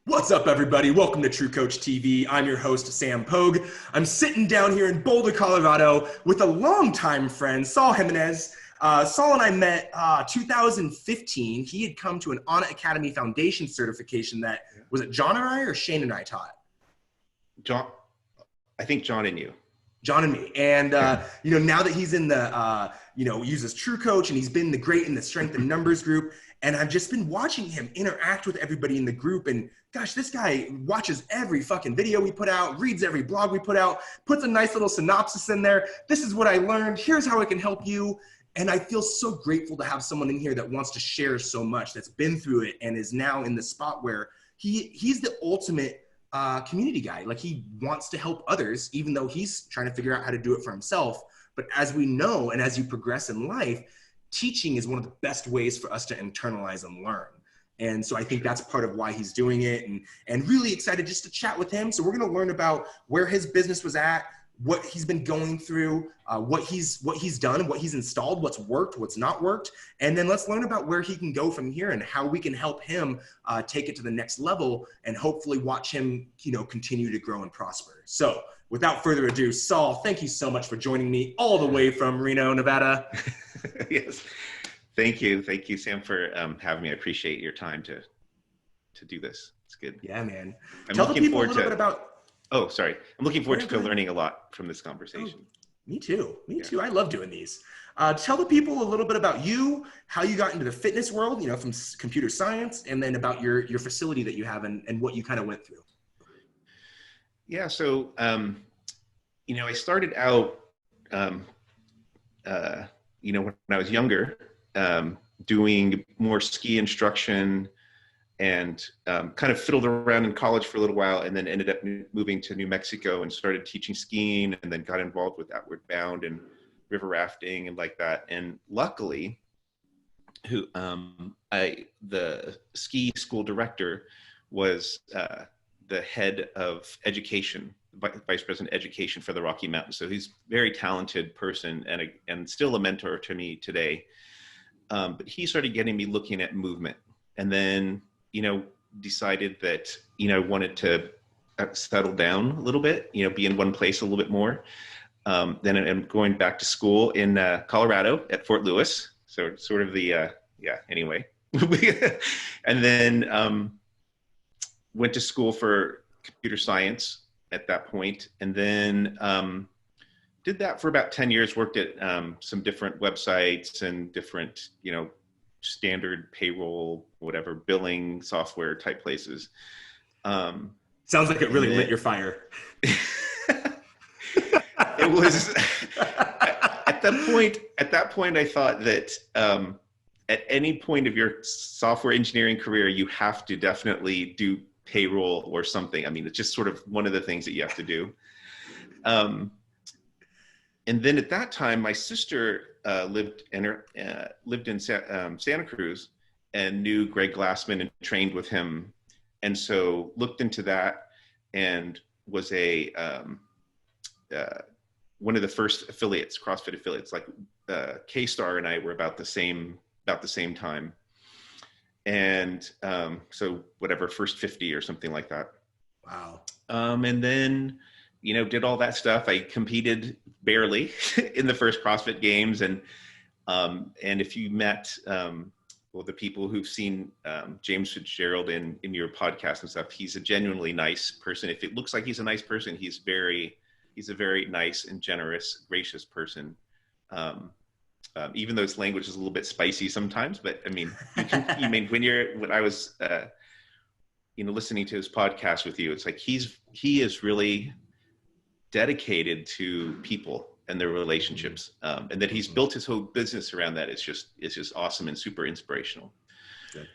What's up, everybody? Welcome to TrueCoach TV. I'm your host, Sam Pogue. I'm sitting down here in Boulder, Colorado with a longtime friend, Saul Jimenez. Saul and I met 2015. He had come to an Audit Academy Foundation certification that, was it John and I or Shane and I taught? John, I think John and you. John and me. And, now that he's in the, uses TrueCoach and he's been the great in the strength and numbers group. And I've just been watching him interact with everybody in the group. And gosh, this guy watches every fucking video we put out, reads every blog we put out, puts a nice little synopsis in there. This is what I learned. Here's how I can help you. And I feel so grateful to have someone in here that wants to share so much, that's been through it and is now in the spot where he's the ultimate community guy. Like, he wants to help others, even though he's trying to figure out how to do it for himself. But as we know, and as you progress in life, teaching is one of the best ways for us to internalize and learn. And so I think that's part of why he's doing it, and really excited just to chat with him. So we're going to learn about where his business was at, what he's been going through, what he's done, what he's installed, what's worked, what's not worked. And then let's learn about where he can go from here and how we can help him take it to the next level and hopefully watch him, continue to grow and prosper. So without further ado, Saul, thank you so much for joining me all the way from Reno, Nevada. Yes. Thank you, Sam, for having me. I appreciate your time to do this. It's good. Yeah, man. I'm Tell the looking people a forward little to. bit about. Oh, sorry. I'm looking forward Go to ahead. learning a lot from this conversation. Oh, me too. Me too. I love doing these. Tell the people a little bit about you, how you got into the fitness world, from computer science, and then about your facility that you have and what you kind of went through. Yeah. So, I started out, when I was younger, doing more ski instruction, and kind of fiddled around in college for a little while, and then ended up moving to New Mexico and started teaching skiing, and then got involved with Outward Bound and river rafting and like that. And luckily, the ski school director was the head of education, vice president education for the Rocky Mountains. So he's a very talented person and still a mentor to me today. But he started getting me looking at movement, and then decided that, I wanted to settle down a little bit, be in one place a little bit more. Then I'm going back to school in Colorado at Fort Lewis. So sort of anyway. And then went to school for computer science at that point. And then did that for about 10 years, worked at some different websites and different, standard payroll, whatever, billing software type places. Sounds like it really lit your fire. It was at that point I thought that at any point of your software engineering career, you have to definitely do payroll or something. I mean, it's just sort of one of the things that you have to do. And then at that time, my sister lived in Santa Cruz and knew Greg Glassman and trained with him. And so looked into that and was one of the first affiliates, CrossFit affiliates. Like K-Star and I were about the same time. And so whatever, first 50 or something like that. Wow. And then, did all that stuff. I competed barely in the first CrossFit Games. And if you met, the people who've seen James Fitzgerald in your podcast and stuff, he's a genuinely nice person. If it looks like he's a nice person, he's a very nice and generous, gracious person. Even though his language is a little bit spicy sometimes, but I mean, when I was, listening to his podcast with you, it's like, he is really dedicated to people and their relationships, and that he's built his whole business around that. It's just awesome and super inspirational. Good.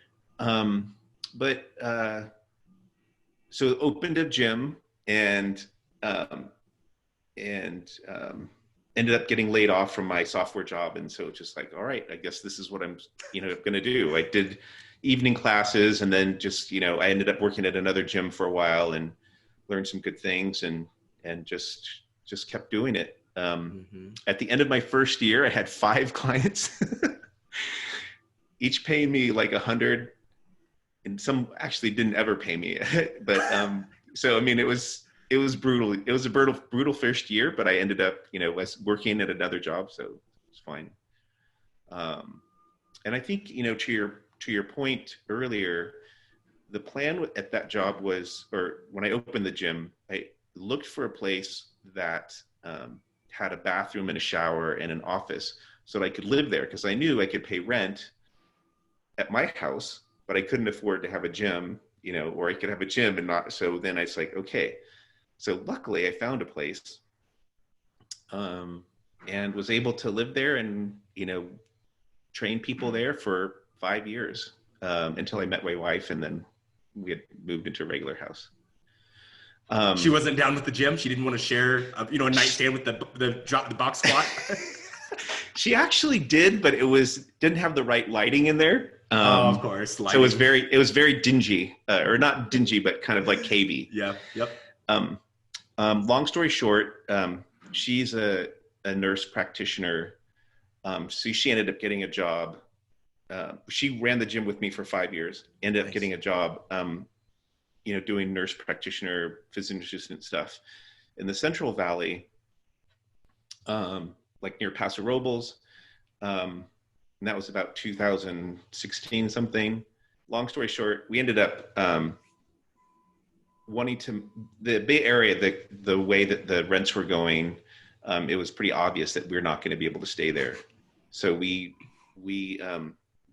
So opened a gym and ended up getting laid off from my software job. And so just like, all right, I guess this is what I'm, going to do. I did evening classes, and then just, I ended up working at another gym for a while and learned some good things and just kept doing it. At the end of my first year, I had 5 clients, each paying me like $100 and some actually didn't ever pay me. But so I mean, it was brutal. It was a brutal first year, but I ended up, was working at another job, so it's fine. And I think, to your point earlier, the plan at that job was, or when I opened the gym, I looked for a place that had a bathroom and a shower and an office so that I could live there, because I knew I could pay rent at my house, but I couldn't afford to have a gym, or I could have a gym and not. So then I was like, okay. So luckily I found a place and was able to live there and, train people there for 5 years until I met my wife, and then we had moved into a regular house. She wasn't down with the gym. She didn't want to share, a nightstand with the box squat. She actually did, but didn't have the right lighting in there. Of course. Lighting. So it was very dingy, or not dingy, but kind of like cavey. Yeah. Yep. Long story short, she's a nurse practitioner. So she ended up getting a job. She ran the gym with me for 5 years, ended up getting a job, doing nurse practitioner, physician assistant stuff in the Central Valley, like near Paso Robles. And that was about 2016 something. Long story short, we ended up wanting the Bay Area, the way that the rents were going, it was pretty obvious that we're not going to be able to stay there. So we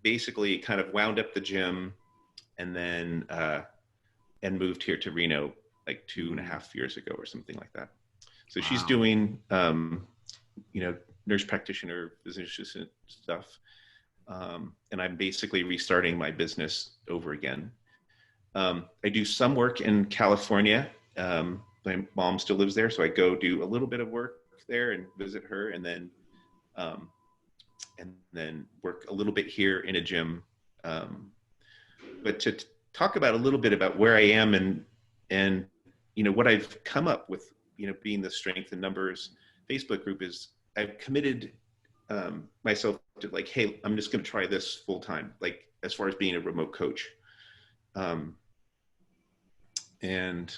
basically kind of wound up the gym and then and moved here to Reno like 2.5 years ago or something like that. So she's doing nurse practitioner, physician assistant stuff, and I'm basically restarting my business over again. I do some work in California. My mom still lives there, so I go do a little bit of work there and visit her, and then work a little bit here in a gym. But to talk about a little bit about where I am and what I've come up with, being the Strength in Numbers Facebook group, is I've committed myself to like, hey, I'm just going to try this full time, like as far as being a remote coach. And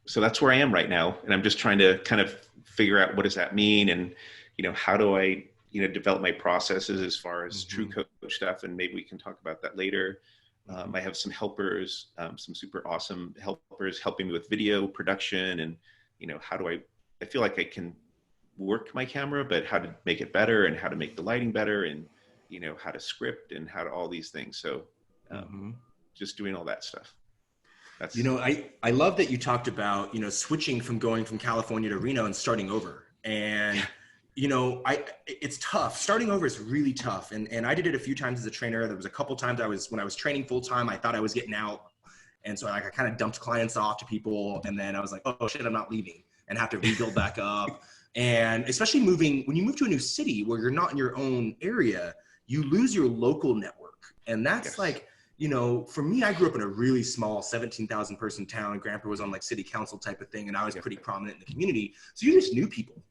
so that's where I am right now. And I'm just trying to kind of figure out what does that mean, and, how do I, develop my processes as far as TrueCoach stuff. And maybe we can talk about that later. I have some helpers, some super awesome helpers helping me with video production, and, how do I feel like I can work my camera, but how to make it better, and how to make the lighting better, and, how to script, and how to all these things. So just doing all that stuff. That's, I love that you talked about, switching from going from California to Reno and starting over. And, it's tough. Starting over is really tough. And I did it a few times as a trainer. There was a couple times when I was training full time, I thought I was getting out. And so I kind of dumped clients off to people. And then I was like, oh shit, I'm not leaving, and have to rebuild back up. And especially when you move to a new city where you're not in your own area, you lose your local network. And that's like, for me, I grew up in a really small 17,000 person town. Grandpa was on like city council type of thing, and I was pretty prominent in the community. So you just knew people,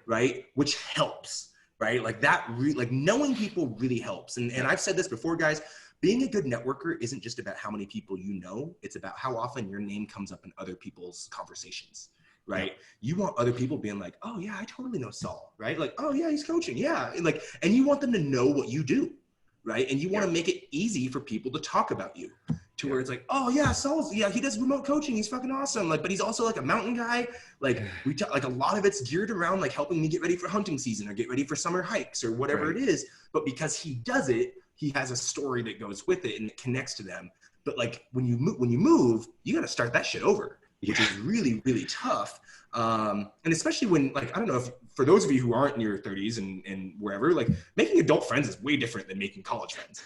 right? Which helps, right? Like that, like knowing people really helps. And I've said this before, guys, being a good networker isn't just about how many people you know. It's about how often your name comes up in other people's conversations, right? You want other people being like, oh yeah, I totally know Saul, right? Like, oh yeah, he's coaching. Yeah. And you want them to know what you do. Right. And you want to make it easy for people to talk about you, to where it's like, oh yeah, Saul's, he does remote coaching. He's fucking awesome. Like, but he's also like a mountain guy. Like like a lot of it's geared around like helping me get ready for hunting season or get ready for summer hikes or whatever it is. But because he does it, he has a story that goes with it and it connects to them. But like when you move, you got to start that shit over, which is really, really tough. And especially when, like, I don't know if for those of you who aren't in your 30s and wherever, like making adult friends is way different than making college friends.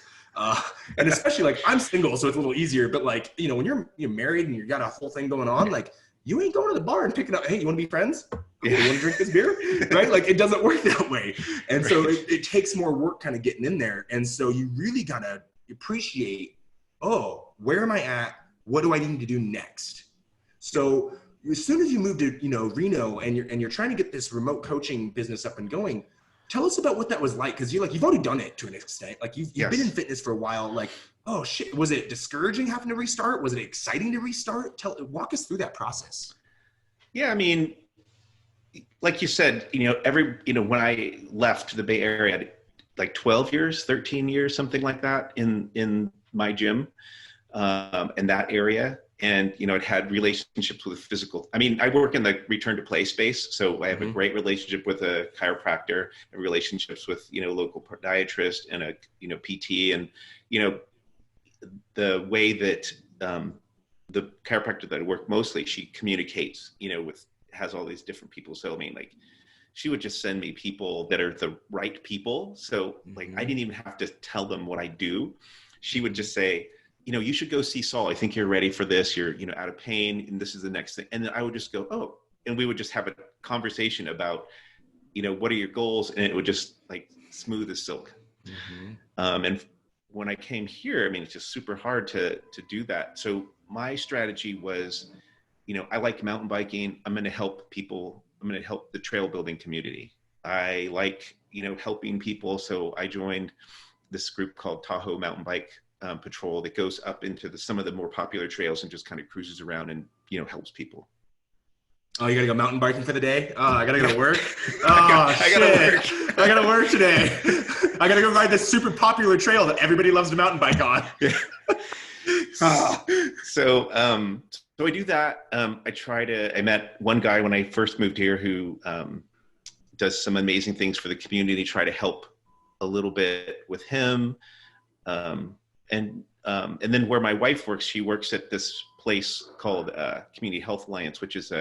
And especially like I'm single, so it's a little easier, but like, when you're married and you got a whole thing going on, like you ain't going to the bar and picking up, hey, you want to be friends? Cool. You want to drink this beer? Right? Like it doesn't work that way. And so it takes more work kind of getting in there. And so you really got to appreciate, oh, where am I at? What do I need to do next? So as soon as you move to, Reno and you're trying to get this remote coaching business up and going, tell us about what that was like. Cause you've already done it to an extent. Like you've been in fitness for a while. Like, Oh shit. Was it discouraging having to restart? Was it exciting to restart? Walk us through that process. Yeah, I mean, like you said, when I left the Bay Area, I had like 12 years, 13 years, something like that in my gym, in that area. And, it had relationships with physical. I mean, I work in the return to play space. So I have a great relationship with a chiropractor, and relationships with, local podiatrist and a, PT. And, the way that the chiropractor that I work mostly, she communicates, has all these different people. So, I mean, like, she would just send me people that are the right people. So like, I didn't even have to tell them what I do. She would just say, you should go see Saul. I think you're ready for this. You're, out of pain, and this is the next thing. And then I would just go, oh, and we would just have a conversation about, what are your goals? And it would just like smooth as silk. And when I came here, I mean, it's just super hard to do that. So my strategy was, I like mountain biking. I'm going to help people. I'm going to help the trail building community. I like, helping people. So I joined this group called Tahoe Mountain Bike Patrol that goes up into some of the more popular trails and just kind of cruises around and, helps people. Oh, you gotta go mountain biking for the day? Oh, I gotta go to work? Oh, I gotta work. I gotta work today. I gotta go ride this super popular trail that everybody loves to mountain bike on. So I do that. I met one guy when I first moved here who does some amazing things for the community, try to help a little bit with him. And then where my wife works, she works at this place called Community Health Alliance, which is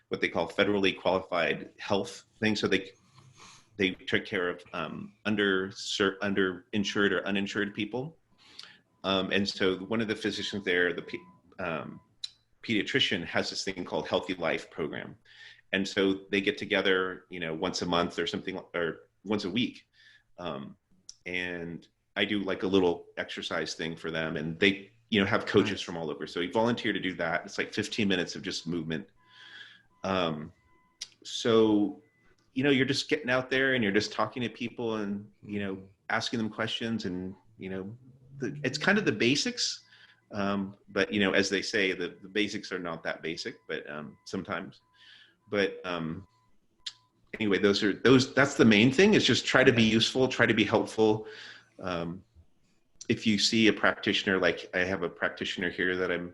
what they call federally qualified health thing. So they take care of underinsured or uninsured people. And so one of the physicians there, the pediatrician, has this thing called Healthy Life program. And so they get together, once a month or something, or once a week. And I do like a little exercise thing for them, and they, have coaches from all over. So you volunteer to do that. It's like 15 minutes of just movement. So, you're just getting out there and you're just talking to people and, asking them questions, and, it's kind of the basics. But, as they say, the basics are not that basic, but sometimes. But anyway, that's the main thing, is just try to be useful, try to be helpful. If you see a practitioner, like I have a practitioner here that I'm,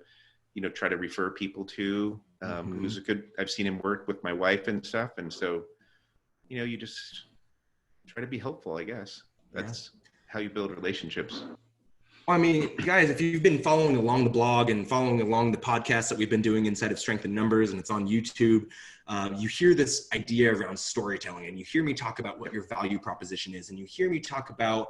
try to refer people to, who's I've seen him work with my wife and stuff. And so, you just try to be helpful, I guess. That's how you build relationships. Well, I mean, guys, if you've been following along the blog and following along the podcast that we've been doing inside of Strength in Numbers, and it's on YouTube, you hear this idea around storytelling, and you hear me talk about what your value proposition is, and you hear me talk about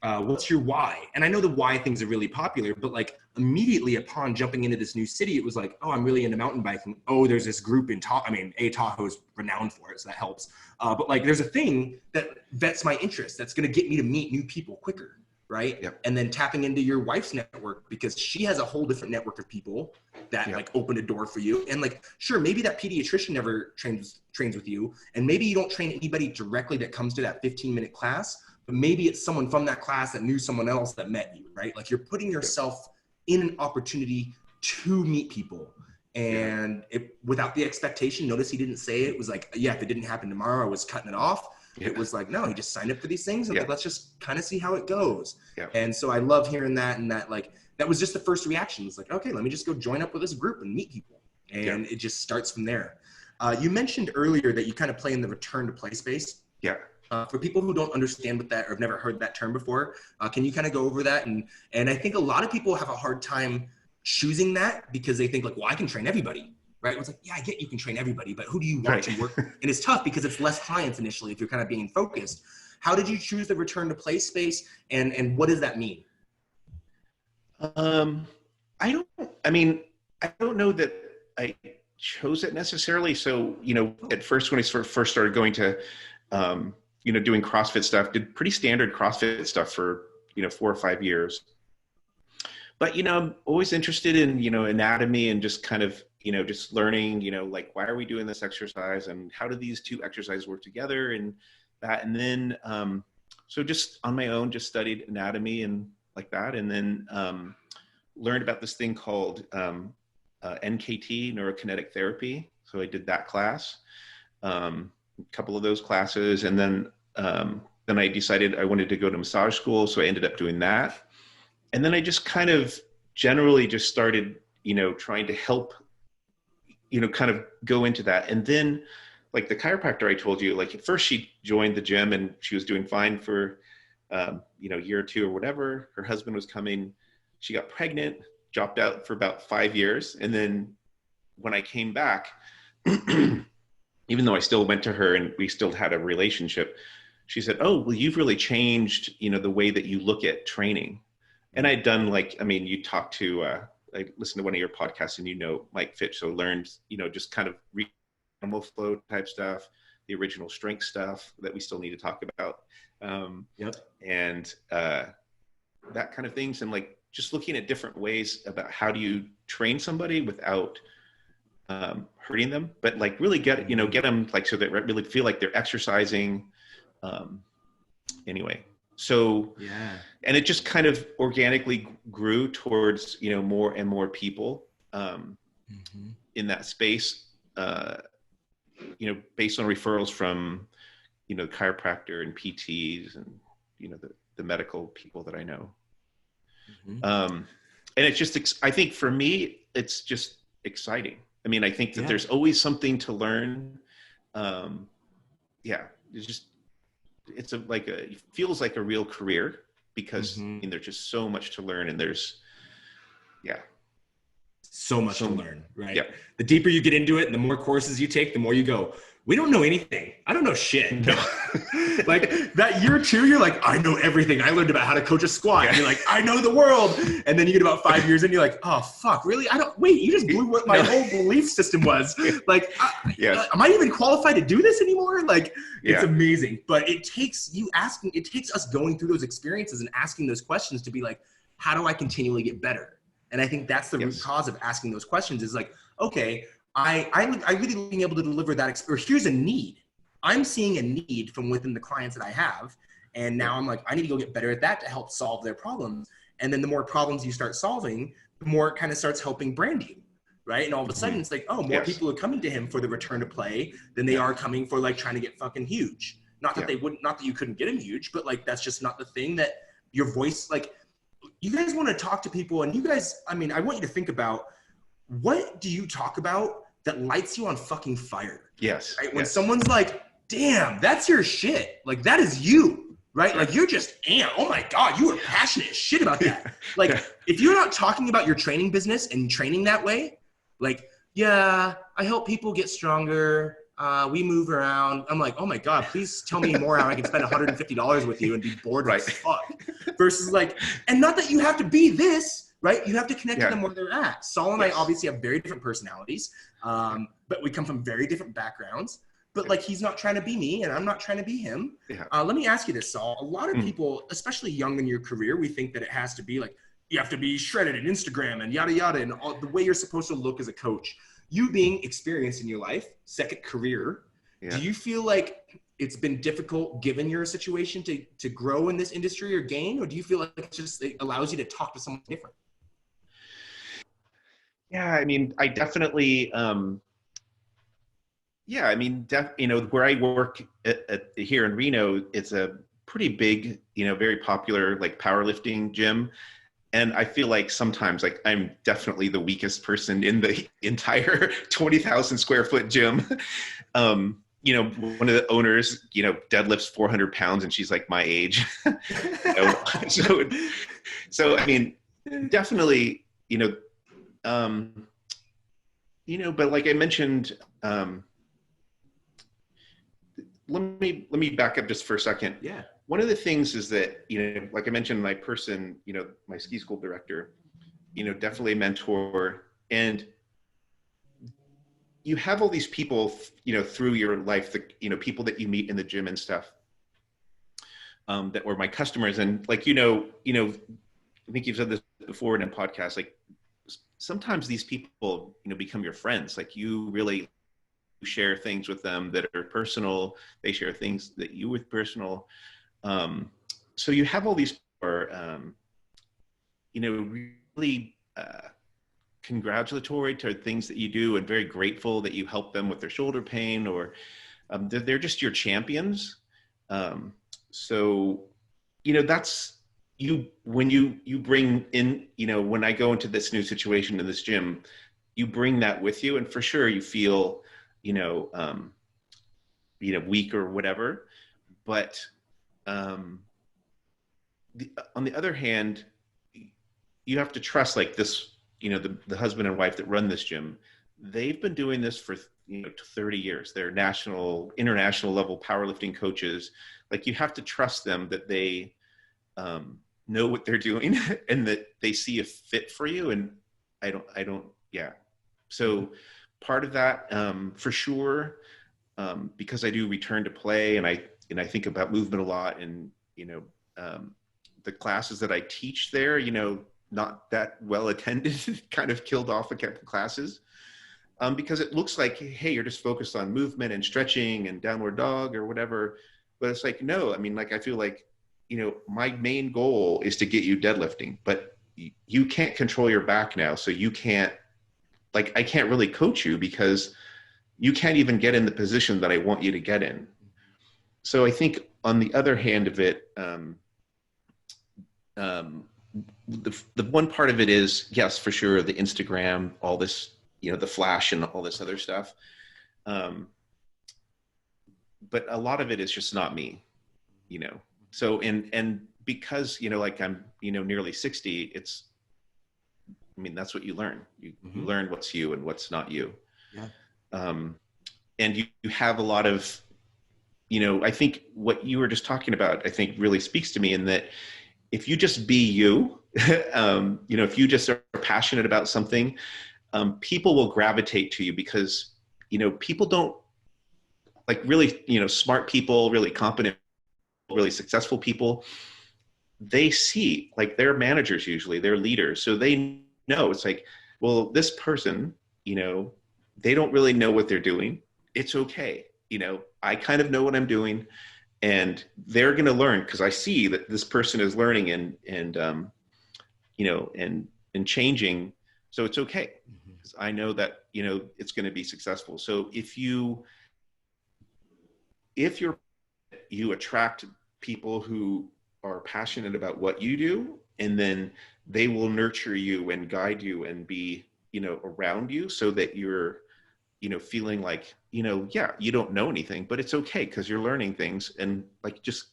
what's your why. And I know the why things are really popular, but like immediately upon jumping into this new city, it was like, oh, I'm really into mountain biking. Oh, there's this group in Tahoe. I mean, Tahoe is renowned for it, so that helps. But like, there's a thing that vets my interest that's going to get me to meet new people quicker. Right. Yep. And then tapping into your wife's network, because she has a whole different network of people that like open a door for you. And like, sure, maybe that pediatrician never trains with you. And maybe you don't train anybody directly that comes to that 15-minute class, but maybe it's someone from that class that knew someone else that met you, right? Like, you're putting yourself in an opportunity to meet people. And without the expectation, notice he didn't say it was like, yeah, if it didn't happen tomorrow, I was cutting it off. It was like, no, he just signed up for these things, and like, let's just kind of see how it goes. And so I love hearing that, and that, like, that was just the first reaction. It's like, okay, let me just go join up with this group and meet people. And it just starts from there. You mentioned earlier that you kind of play in the return to play space. For people who don't understand what that, or have never heard that term before, can you kind of go over that? And I think a lot of people have a hard time choosing that, because they think like, well, I can train everybody. Right? It's like, yeah, I get you can train everybody, but who do you want to work with? And it's tough because it's less clients initially if you're kind of being focused. How did you choose the return to play space, and what does that mean? I don't know that I chose it necessarily. So, at first, when I first started going to, doing CrossFit stuff, did pretty standard CrossFit stuff for, 4 or 5 years. But, I'm always interested in, anatomy and just kind of, just learning, like, why are we doing this exercise, and how do these two exercises work together, and that. And then, so just on my own, just studied anatomy, and like that. And then learned about this thing called NKT, neurokinetic therapy. So I did that class, a couple of those classes. And then I decided I wanted to go to massage school. So I ended up doing that. And then I just kind of generally just started, trying to help, kind of go into that. And then like the chiropractor I told you, like at first she joined the gym and she was doing fine for, a year or two or whatever. Her husband was coming, she got pregnant, dropped out for about 5 years. And then when I came back, even though I still went to her and we still had a relationship, she said, "Oh, well, you've really changed, the way that you look at training." And I'd done you talked to, I listened to one of your podcasts and Mike Fitch, so learned, just kind of animal flow type stuff, the original strength stuff that we still need to talk about. And that kind of things. And like, just looking at different ways about how do you train somebody without hurting them, but like really get them like, so that really feel like they're exercising. Anyway. So, yeah. And it just kind of organically grew towards, more and more people in that space, based on referrals from, chiropractor and PTs and, the medical people that I know. And it's just, I think for me, it's just exciting. I mean, I think that there's always something to learn. It's just, it feels like a real career because there's just so much to learn and there's, so much to learn, right? Yeah. The deeper you get into it and the more courses you take, the more you go, we don't know anything. I don't know shit. No. Like that year 2, you're like, I know everything. I learned about how to coach a squat. And you're like, I know the world. And then you get about 5 years and you're like, oh, fuck, really? You just blew what my whole belief system was. Like, am I even qualified to do this anymore? Like, it's amazing. But it takes us going through those experiences and asking those questions to be like, how do I continually get better? And I think that's the root cause of asking those questions is like, okay, I really being able to deliver that, or here's a need. I'm seeing a need from within the clients that I have. And now I'm like, I need to go get better at that to help solve their problems. And then the more problems you start solving, the more it kind of starts helping branding, right? And all of a sudden it's like, oh, more people are coming to him for the return to play than they are coming for like trying to get fucking huge. Not that not that you couldn't get him huge, but like, that's just not the thing that your voice, like you guys want to talk to people and you guys, I mean, I want you to think about what do you talk about that lights you on fucking fire? Yes. Right? When someone's like, damn, that's your shit. Like that is you, right? Like you're just, oh my God, you are passionate as shit about that. Like if you're not talking about your training business and training that way, like, yeah, I help people get stronger. We move around. I'm like, oh my God, please tell me more how I can spend $150 with you and be bored as fuck. Versus like, and not that you have to be this, right? You have to connect to them where they're at. Saul and I obviously have very different personalities, but we come from very different backgrounds. But like, he's not trying to be me and I'm not trying to be him. Let me ask you this, Saul. A lot of people, especially young in your career, we think that it has to be like, you have to be shredded in Instagram and yada, yada, and all, the way you're supposed to look as a coach. You being experienced in your life, second career, do you feel like it's been difficult given your situation to grow in this industry or gain? Or do you feel like it allows you to talk to someone different? Yeah, I mean, I definitely, where I work here in Reno, it's a pretty big, very popular like powerlifting gym. And I feel like sometimes like I'm definitely the weakest person in the entire 20,000 square foot gym. One of the owners, deadlifts 400 pounds and she's like my age. So I mean, definitely, but like I mentioned, let me back up just for a second. Yeah. One of the things is that, like I mentioned, my person, my ski school director, definitely a mentor. And you have all these people, through your life, people that you meet in the gym and stuff, that were my customers. And like, I think you've said this before in a podcast, like sometimes these people, become your friends. Like you really share things with them that are personal. They share things that you with personal. So you have all these, really congratulatory to things that you do and very grateful that you help them with their shoulder pain, or they're just your champions. So, that's when you bring in, when I go into this new situation in this gym, you bring that with you, and for sure you feel, weak or whatever. But on the other hand, you have to trust like this, the husband and wife that run this gym, they've been doing this for 30 years. They're international level powerlifting coaches. Like, you have to trust them that they know what they're doing and that they see a fit for you. And I don't. So part of that, for sure, because I do return to play, and I think about movement a lot, and the classes that I teach there, not that well attended, kind of killed off a couple classes, because it looks like, hey, you're just focused on movement and stretching and downward dog or whatever. But it's like, no, I mean, like, I feel like, my main goal is to get you deadlifting, but you can't control your back now. So you can't, like, I can't really coach you because you can't even get in the position that I want you to get in. So I think on the other hand of it, the one part of it is, yes, for sure, the Instagram, all this, the flash and all this other stuff. But a lot of it is just not me, So, and because, like, I'm, nearly 60, that's what you learn. You learn what's you and what's not you. Yeah. And you have a lot of, I think what you were just talking about, I think really speaks to me, in that if you just be you, if you just are passionate about something, people will gravitate to you, because, people don't, like, really, smart people, really competent, really successful people, they see, like, they're managers, usually they're leaders. So they know, it's like, well, this person, they don't really know what they're doing. It's okay. I kind of know what I'm doing, and they're going to learn because I see that this person is learning and changing. So it's okay. Because I know that, it's going to be successful. So if you attract people who are passionate about what you do, and then they will nurture you and guide you and be, around you, so that you're, feeling like, yeah, you don't know anything, but it's okay because you're learning things. And like, just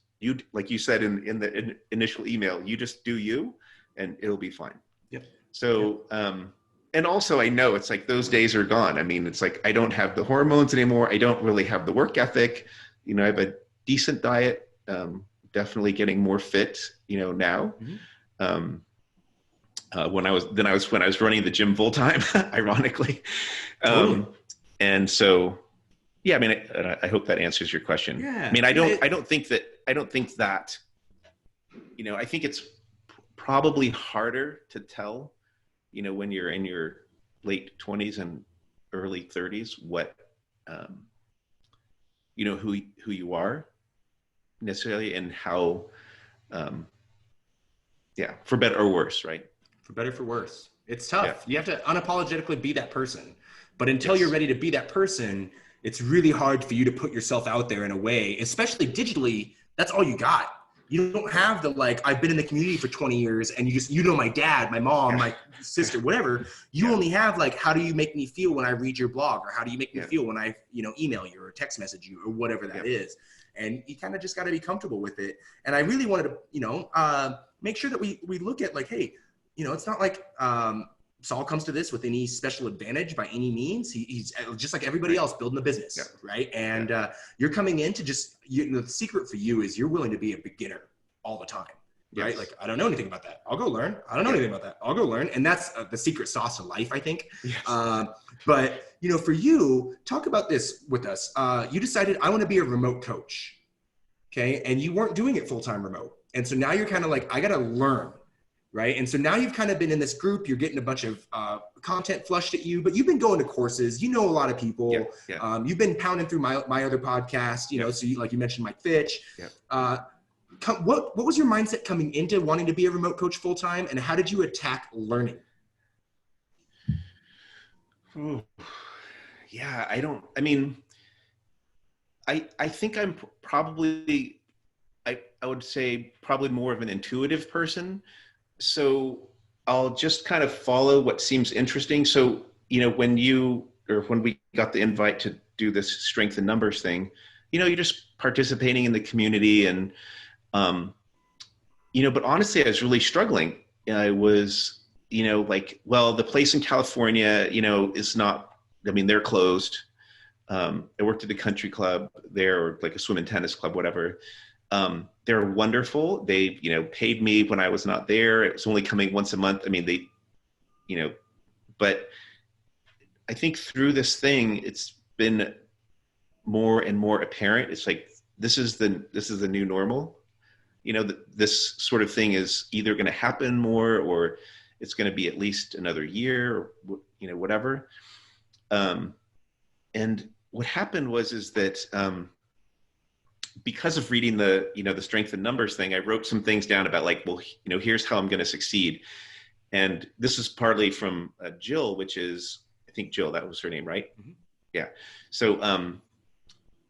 like you said in the initial email, you just do you, and it'll be fine. Yep. So, and also I know it's like those days are gone. I mean, it's like, I don't have the hormones anymore. I don't really have the work ethic. I have a decent diet, definitely getting more fit, now. When I was running the gym full time, ironically. And so, yeah, I mean, I hope that answers your question. Yeah. I mean, I don't think that, I think it's probably harder to tell, when you're in your late 20s and early 30s, what, who you are necessarily, and how, for better or worse, right? For better, for worse. It's tough. Yeah. You have to unapologetically be that person. But until you're ready to be that person, it's really hard for you to put yourself out there in a way, especially digitally. That's all you got. You don't have the, like, I've been in the community for 20 years and you know my dad, my mom, my sister, whatever. You only have, like, how do you make me feel when I read your blog, or how do you make me feel when I, email you or text message you or whatever that is. And you kind of just got to be comfortable with it. And I really wanted to, make sure that we look at, like, hey, it's not like Saul comes to this with any special advantage by any means. He's just like everybody else building a business, right? And you're coming in to just, the secret for you is you're willing to be a beginner all the time, right? Like, I don't know anything about that. I'll go learn. I don't know anything about that. I'll go learn. And that's the secret sauce to life, I think. But, for you, talk about this with us. You decided, I want to be a remote coach, okay? And you weren't doing it full-time remote. And so now you're kind of like, I got to learn. Right. And so now you've kind of been in this group, you're getting a bunch of content flushed at you, but you've been going to courses, a lot of people, you've been pounding through my other podcast, so like you mentioned, Mike Fitch. what was your mindset coming into wanting to be a remote coach full time, and how did you attack learning? Ooh. Yeah, I think I'm probably, I would say probably more of an intuitive person. So I'll just kind of follow what seems interesting. So, when we got the invite to do this strength in numbers thing, you're just participating in the community and, but honestly, I was really struggling. I was, well, the place in California, is not, they're closed. I worked at a country club there, or like a swim and tennis club, whatever. They're wonderful. They, paid me when I was not there. It was only coming once a month. But I think through this thing, it's been more and more apparent. It's like, this is the new normal. This sort of thing is either going to happen more, or it's going to be at least another year, or, whatever. And what happened is that, because of reading the strength in numbers thing, I wrote some things down about like, well, here's how I'm going to succeed. And this is partly from Jill, which is, I think Jill, that was her name, right? Mm-hmm. Yeah. So,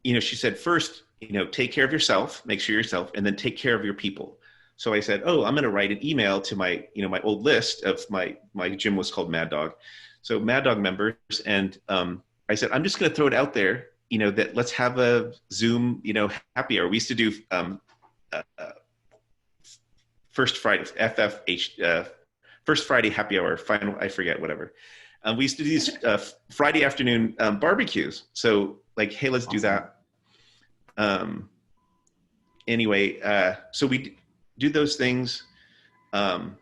she said, first, take care of yourself, make sure yourself, and then take care of your people. So I said, oh, I'm going to write an email to my, my old list of my gym was called Mad Dog. So Mad Dog members. And I said, I'm just going to throw it out there, that let's have a Zoom, happy hour. We used to do first Friday, first Friday happy hour, final, I forget, whatever. We used to do these Friday afternoon barbecues. So like, hey, let's do that. Anyway, so we do those things, and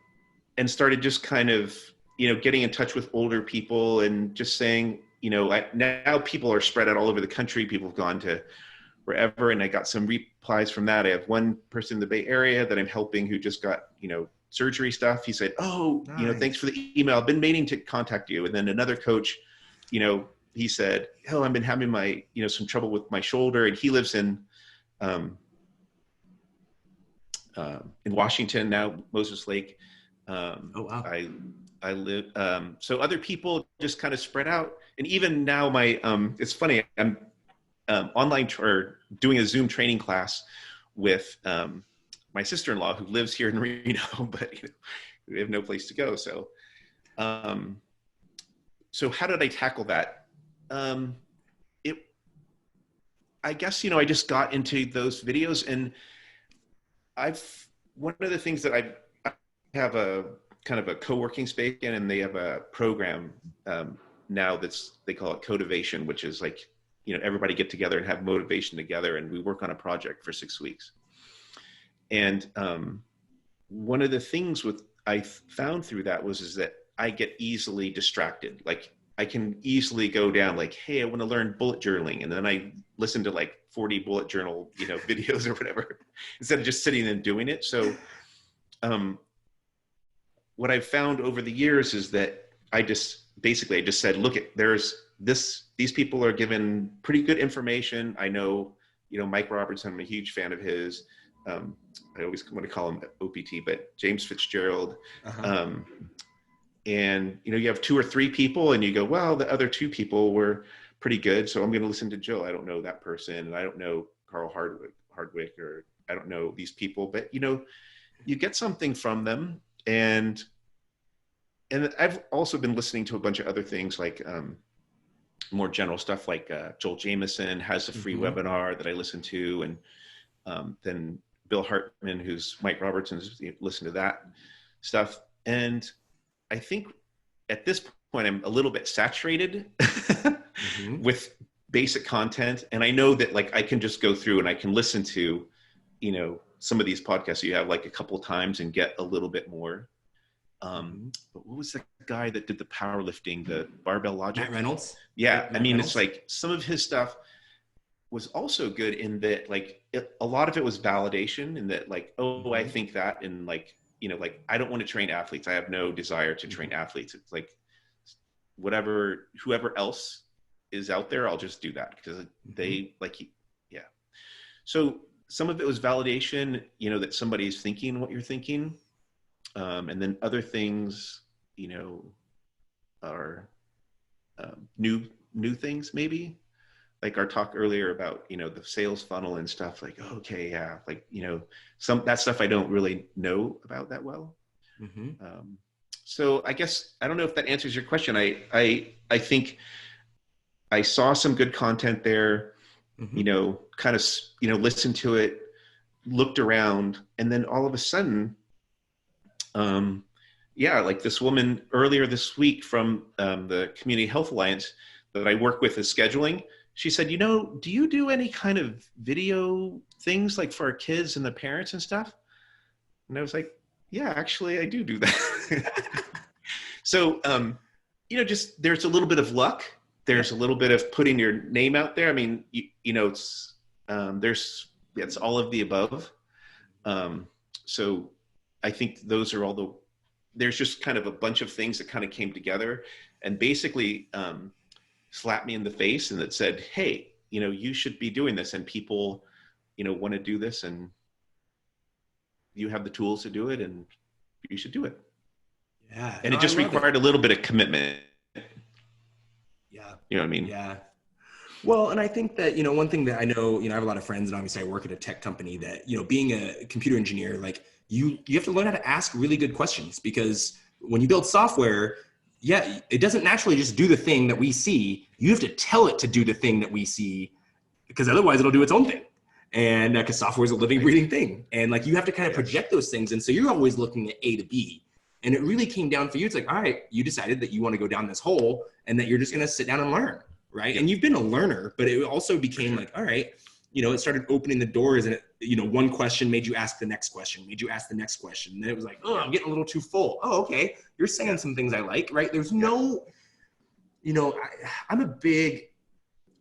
started just kind of, getting in touch with older people and just saying, now people are spread out all over the country. People have gone to wherever. And I got some replies from that. I have one person in the Bay Area that I'm helping who just got, surgery stuff. He said, oh, nice. Thanks for the email. I've been meaning to contact you. And then another coach, he said, oh, I've been having some trouble with my shoulder. And he lives in Washington now, Moses Lake. Oh, wow. I live, so other people just kind of spread out. And even now it's funny, I'm online or doing a Zoom training class with my sister-in-law who lives here in Reno, but we have no place to go. So, so how did I tackle that? I guess, I just got into those videos, and one of the things that I have a kind of a co-working space in, and they have a program now they call it Cotivation, which is like, everybody get together and have motivation together, and we work on a project for 6 weeks. And one of the things I found through that is that I get easily distracted. Like I can easily go down like, hey, I want to learn bullet journaling. And then I listen to like 40 bullet journal, videos or whatever, instead of just sitting and doing it. So what I've found over the years is that I just said, look, these people are given pretty good information. I know, Mike Robertson, I'm a huge fan of his. I always want to call him OPT, but James Fitzgerald. Uh-huh. And, you have 2 or 3 people and you go, well, the other 2 people were pretty good. So I'm going to listen to Jill. I don't know that person. And I don't know Carl Hardwick, or I don't know these people, but you get something from them. And I've also been listening to a bunch of other things, like more general stuff, like Joel Jameson has a free mm-hmm. webinar that I listen to. And then Bill Hartman, who's Mike Robertson's, listen to that stuff. And I think at this point, I'm a little bit saturated mm-hmm. with basic content. And I know that like, I can just go through and I can listen to, some of these podcasts you have like a couple of times and get a little bit more. But what was the guy that did the powerlifting, the barbell logic? Matt Reynolds. Yeah. Matt Reynolds. It's like some of his stuff was also good in that, like a lot of it was validation, in that like, oh, mm-hmm. I think that, and like, like I don't want to train athletes. I have no desire to train athletes. It's like whoever else is out there, I'll just do that because they like, yeah. So some of it was validation, you know, that somebody's thinking what you're thinking. And then other things, you know, are new things maybe. Like our talk earlier about, you know, the sales funnel and stuff, like, okay, yeah, like, you know, that stuff I don't really know about that well. So I guess, I don't know if that answers your question. I think I saw some good content there, you know, kind of, you know, listened to it, looked around, and then all of a sudden, yeah, like this woman earlier this week from the Community Health Alliance that I work with is scheduling. She said, you know, do you do any kind of video things like for our kids and the parents and stuff? And I was like, yeah, actually I do that. So, you know, just there's a little bit of luck. There's a little bit of putting your name out there. I mean, you know, it's all of the above. So I think those are there's just kind of a bunch of things that kind of came together and basically slapped me in the face and that said, hey, you know, you should be doing this, and people, you know, want to do this, and you have the tools to do it, and you should do it. Yeah. And it just required a little bit of commitment. Yeah. You know what I mean? Yeah. Well, and I think that, you know, one thing that I know, you know, I have a lot of friends, and obviously I work at a tech company, that, you know, being a computer engineer, like you have to learn how to ask really good questions, because when you build software, yeah, it doesn't naturally just do the thing that we see. You have to tell it to do the thing that we see, because otherwise it'll do its own thing. And because software is a living, breathing thing. And like, you have to kind of project those things. And so you're always looking at A to B. And it really came down for you. It's like, all right, you decided that you want to go down this hole and that you're just going to sit down and learn. Right. And you've been a learner, but it also became like, all right, you know, it started opening the doors, and it, you know, one question made you ask the next question, made you ask the next question. And then it was like, oh, I'm getting a little too full. Oh, okay. You're saying some things I like, right? There's no, you know, I'm a big,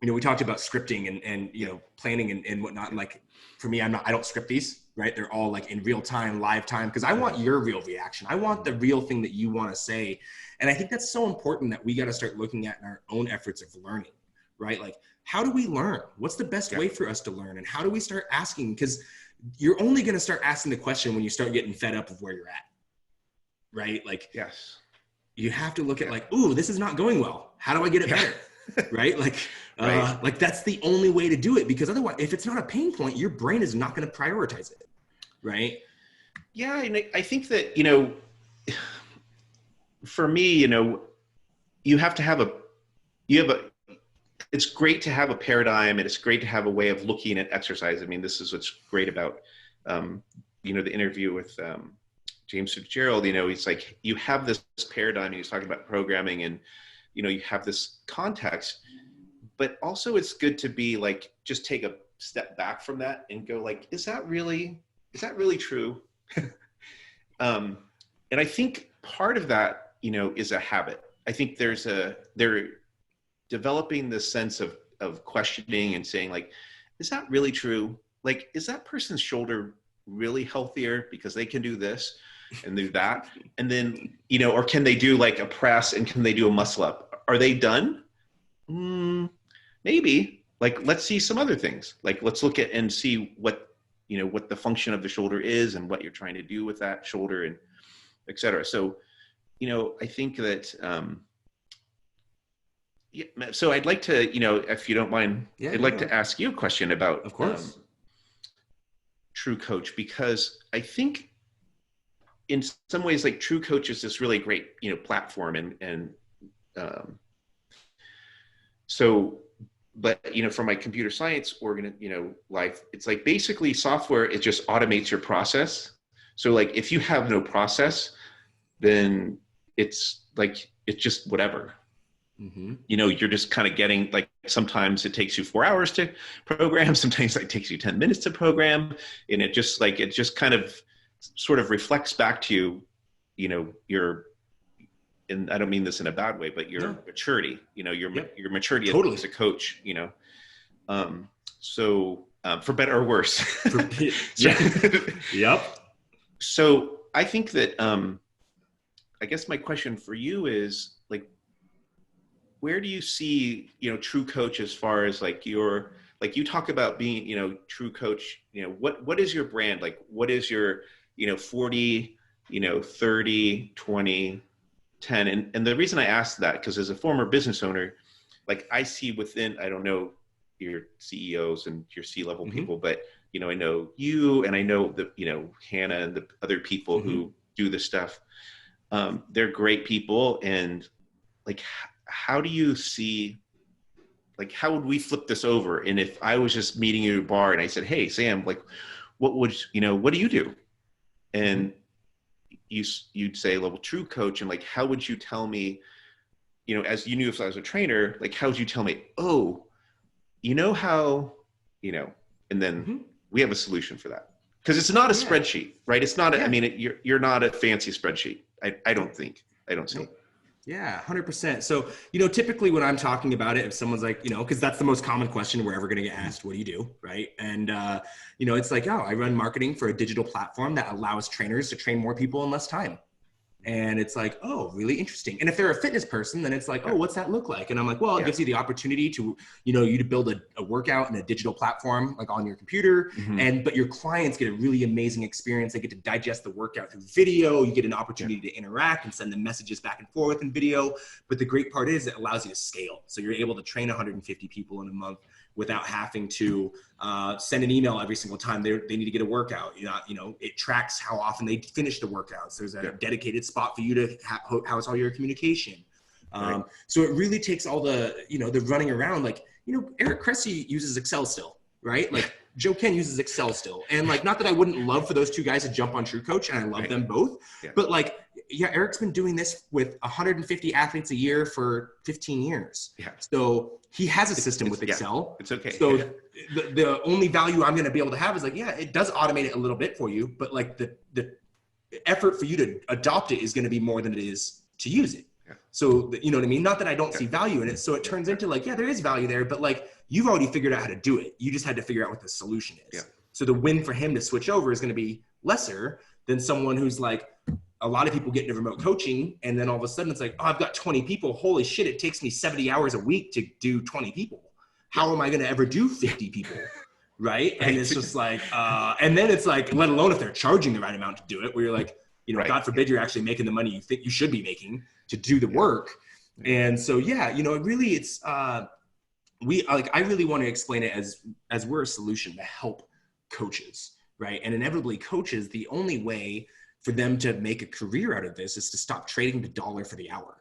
you know, we talked about scripting and you know, planning and whatnot. And like, for me, I don't script these, right? They're all like in real time, live time, because I want your real reaction. I want the real thing that you want to say. And I think that's so important that we got to start looking at in our own efforts of learning, right? Like, how do we learn? What's the best way for us to learn? And how do we start asking? Because you're only going to start asking the question when you start getting fed up of where you're at, right? Like, yes, you have to look at like, ooh, this is not going well. How do I get it better? Right? Like, like that's the only way to do it, because otherwise, if it's not a pain point, your brain is not going to prioritize it. Right. Yeah. And I think that, you know, for me, you know, it's great to have a paradigm, and it's great to have a way of looking at exercise. I mean, this is what's great about, you know, the interview with James Fitzgerald. You know, he's like, you have this paradigm, and he's talking about programming, and, you know, you have this context, but also it's good to be like, just take a step back from that and go like, is that really true? And I think part of that, you know, is a habit. I think they're developing this sense of questioning and saying like, is that really true? Like, is that person's shoulder really healthier because they can do this and do that? And then, you know, or can they do like a press, and can they do a muscle up? Are they done? Maybe. Like, let's see some other things. Like, let's look at and see what, you know, what the function of the shoulder is and what you're trying to do with that shoulder, and et cetera. So, you know, I think that, so I'd like to, you know, if you don't mind, I'd like to ask you a question about, of course, TrueCoach, because I think in some ways, like, TrueCoach is this really great, you know, platform, and so, but, you know, for my computer science life, it's like basically software, it just automates your process. So like, if you have no process, then it's like, it's just whatever. You know, you're just kind of getting like, sometimes it takes you 4 hours to program. Sometimes it takes you 10 minutes to program. And it just kind of sort of reflects back to you, you know, and I don't mean this in a bad way, but your maturity, you know, your maturity as a coach, you know? So for better or worse. Yep. So I think that, I guess my question for you is like, where do you see, you know, TrueCoach as far as like like you talk about being, TrueCoach, what is your brand? Like, what is your, 40, 30, 20, 10. And the reason I asked that, because as a former business owner, like I see within, I don't know your CEOs and your C-level people, but, I know you, and I know the, Hannah and the other people who do this stuff. They're great people. And like, how do you see, like, how would we flip this over? And if I was just meeting you at a bar and I said, hey, Sam, like, what do you do? And you'd say, well, TrueCoach. And like, how would you tell me, as you knew if I was a trainer, like, how would you tell me, oh, how, and then we have a solution for that. Because it's not a spreadsheet, right? It's not, I mean, you're not a fancy spreadsheet. I don't see. Yeah, 100%. So, typically when I'm talking about it, if someone's like, because that's the most common question we're ever going to get asked, what do you do? Right. And, it's like, oh, I run marketing for a digital platform that allows trainers to train more people in less time. And it's like, oh, really interesting. And if they're a fitness person, then it's like, oh, what's that look like? And I'm like, well, it gives you the opportunity to, you to build a workout in a digital platform, like on your computer. But your clients get a really amazing experience. They get to digest the workout through video. You get an opportunity to interact and send them messages back and forth in video. But the great part is it allows you to scale. So you're able to train 150 people in a month without having to send an email every single time they need to get a workout. It tracks how often they finish the workouts. There's a dedicated spot for you to house all your communication. So it really takes all the, the running around. Like, Eric Cressy uses Excel still, right? Like Joe Ken uses Excel still. And like, not that I wouldn't love for those two guys to jump on TrueCoach, and I love them both, but like, Eric's been doing this with 150 athletes a year for 15 years. So he has a system with Excel. It's okay. So the only value I'm going to be able to have is like, it does automate it a little bit for you, but like the effort for you to adopt it is going to be more than it is to use it. So, you know what I mean? Not that I don't see value in it. So it turns into like, there is value there, but like you've already figured out how to do it. You just had to figure out what the solution is. So the win for him to switch over is going to be lesser than someone who's like, a lot of people get into remote coaching and then all of a sudden it's like, oh, I've got 20 people. Holy shit, it takes me 70 hours a week to do 20 people. How am I going to ever do 50 people? Right. And it's just like, and then it's like, let alone if they're charging the right amount to do it, where you're like, God forbid you're actually making the money you think you should be making to do the work. And so, it really, it's, I really want to explain it as we're a solution to help coaches. Right. And inevitably coaches, the only way for them to make a career out of this is to stop trading the dollar for the hour,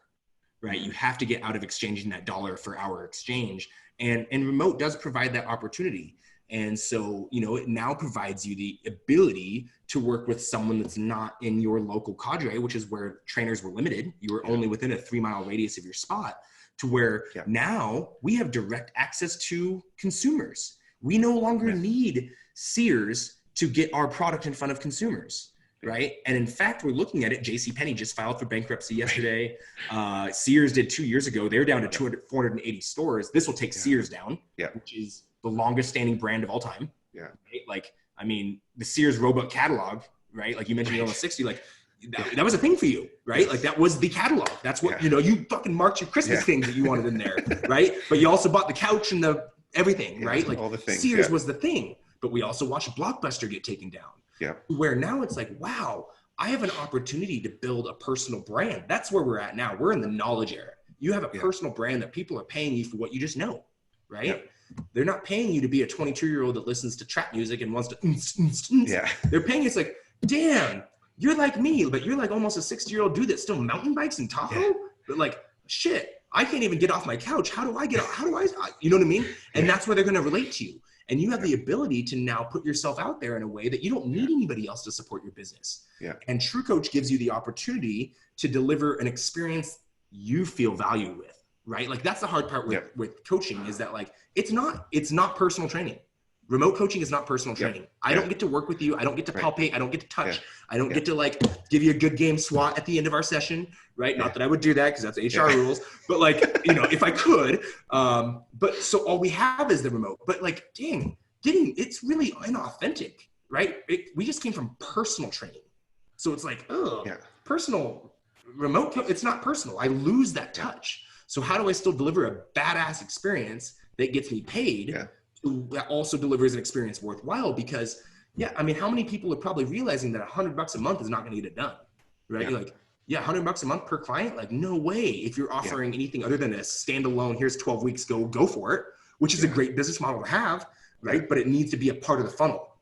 right? You have to get out of exchanging that dollar for hour exchange. And remote does provide that opportunity. And so, it now provides you the ability to work with someone that's not in your local cadre, which is where trainers were limited. You were only within a 3-mile radius of your spot, to where now we have direct access to consumers. We no longer need Sears to get our product in front of consumers. Right. And in fact, we're looking at it. JCPenney just filed for bankruptcy yesterday. Sears did 2 years ago. They're down to 480 stores. This will take Sears down, which is the longest standing brand of all time. Right? Like, I mean, the Sears Roebuck catalog, right? Like you mentioned, almost 60, like that was a thing for you, right? Like that was the catalog. That's what, you fucking marked your Christmas things that you wanted in there, right? But you also bought the couch and the everything, right? Like all the things, Sears was the thing. But we also watched Blockbuster get taken down. Where now it's like, wow, I have an opportunity to build a personal brand. That's where we're at now. We're in the knowledge era. You have a personal brand that people are paying you for what you just know, right? They're not paying you to be a 22-year-old that listens to trap music and wants to, They're paying you, it's like, damn, you're like me, but you're like almost a 60-year-old dude that still mountain bikes in Tahoe. But like, shit, I can't even get off my couch. How do I get off? You know what I mean? And that's where they're going to relate to you. And you have the ability to now put yourself out there in a way that you don't need anybody else to support your business. And TrueCoach gives you the opportunity to deliver an experience you feel value with, right? Like that's the hard part with coaching, is that like, it's not personal training. Remote coaching is not personal training. I don't get to work with you. I don't get to palpate. I don't get to touch. I don't get to like give you a good game SWAT at the end of our session, right? Not that I would do that because that's HR rules, but like, if I could, but so all we have is the remote, but like, dang, it's really inauthentic, right? We just came from personal training. So it's like, personal remote, it's not personal. I lose that touch. So how do I still deliver a badass experience that gets me paid that also delivers an experience worthwhile, because yeah, I mean, how many people are probably realizing that $100 a month is not going to get it done, right? You're like, yeah, $100 a month per client, like no way. If you're offering anything other than a standalone, here's 12 weeks, go for it, which is a great business model to have, right? But it needs to be a part of the funnel,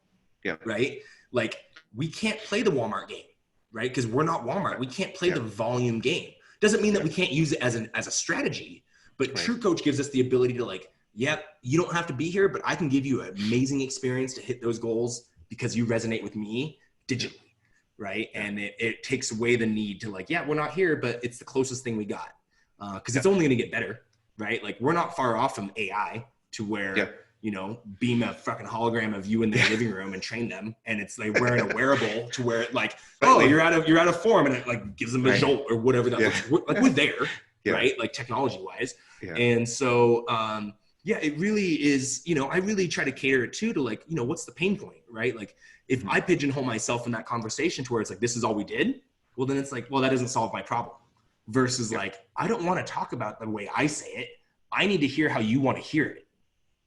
right? Like we can't play the Walmart game, right? Because we're not Walmart. We can't play the volume game. Doesn't mean that we can't use it as a strategy, but TrueCoach gives us the ability to like, yep, you don't have to be here, but I can give you an amazing experience to hit those goals because you resonate with me digitally, right? And it takes away the need to like, yeah, we're not here, but it's the closest thing we got. Because it's only going to get better, right? Like we're not far off from AI to where, you know, beam a fucking hologram of you in their living room and train them. And it's like wearing a wearable to where it like, oh, you're out of form, and it like gives them a jolt or whatever that looks like. We're there, right? Like technology wise. And so, yeah, it really is, you know, I really try to cater it to like, you know, what's the pain point, right? Like if I pigeonhole myself in that conversation to where it's like, this is all we did, well, then it's like, well, that doesn't solve my problem. Versus like, I don't want to talk about the way I say it. I need to hear how you want to hear it,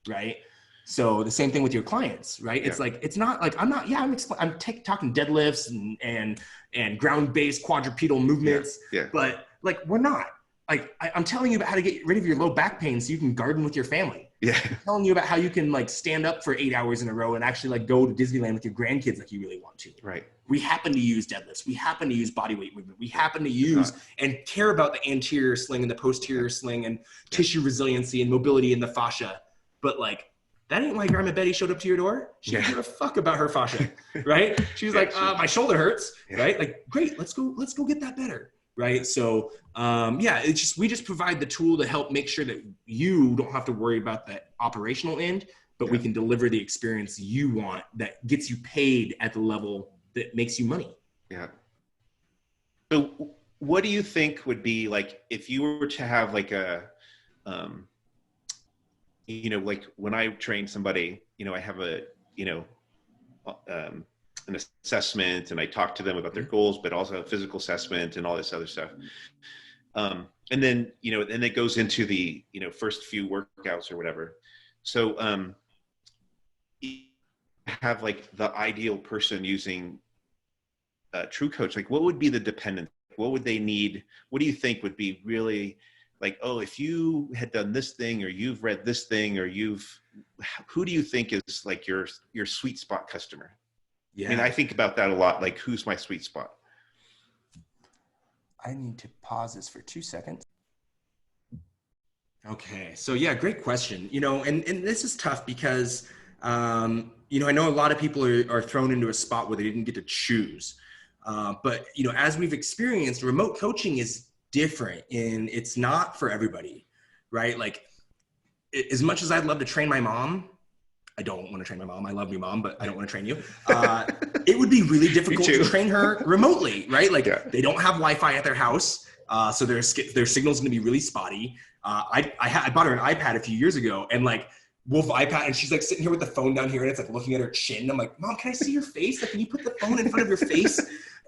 right? So the same thing with your clients, right? It's like, it's not like, I'm talking deadlifts and ground-based quadrupedal movements, but like, we're not. Like, I'm telling you about how to get rid of your low back pain so you can garden with your family. I'm telling you about how you can like stand up for 8 hours in a row and actually like go to Disneyland with your grandkids like you really want to. We happen to use deadlifts. We happen to use body weight movement. We happen to use and care about the anterior sling and the posterior sling and tissue resiliency and mobility in the fascia. But like, that ain't why Grandma Betty showed up to your door. She didn't give a fuck about her fascia, right? She was like, my shoulder hurts, right? Like, great, let's go get that better. Right. So, yeah, it's just, we just provide the tool to help make sure that you don't have to worry about the operational end, but we can deliver the experience you want that gets you paid at the level that makes you money. So what do you think would be like, if you were to have like a, you know, like when I train somebody, you know, I have a, you know, an assessment and I talk to them about their goals, but also a physical assessment and all this other stuff. And then, you know, and it goes into the, you know, first few workouts or whatever. So, have like the ideal person using TrueCoach, like what would be the dependent? What would they need? What do you think would be really like, oh, if you had done this thing, or you've read this thing, or who do you think is like your sweet spot customer? I mean, I think about that a lot. Like, who's my sweet spot? I need to pause this for 2 seconds. Okay. So yeah, great question. You know, and this is tough because, you know, I know a lot of people are thrown into a spot where they didn't get to choose. But, you know, as we've experienced, remote coaching is different and it's not for everybody, right? Like as much as I'd love to train my mom, I don't want to train my mom. I love you, Mom, but I don't want to train you. It would be really difficult to train her remotely, right? Like they don't have Wi-Fi at their house. So their signal's going to be really spotty. I bought her an iPad a few years ago and like Wolf iPad, and she's like sitting here with the phone down here and it's like looking at her chin. I'm like, Mom, can I see your face? Like, can you put the phone in front of your face?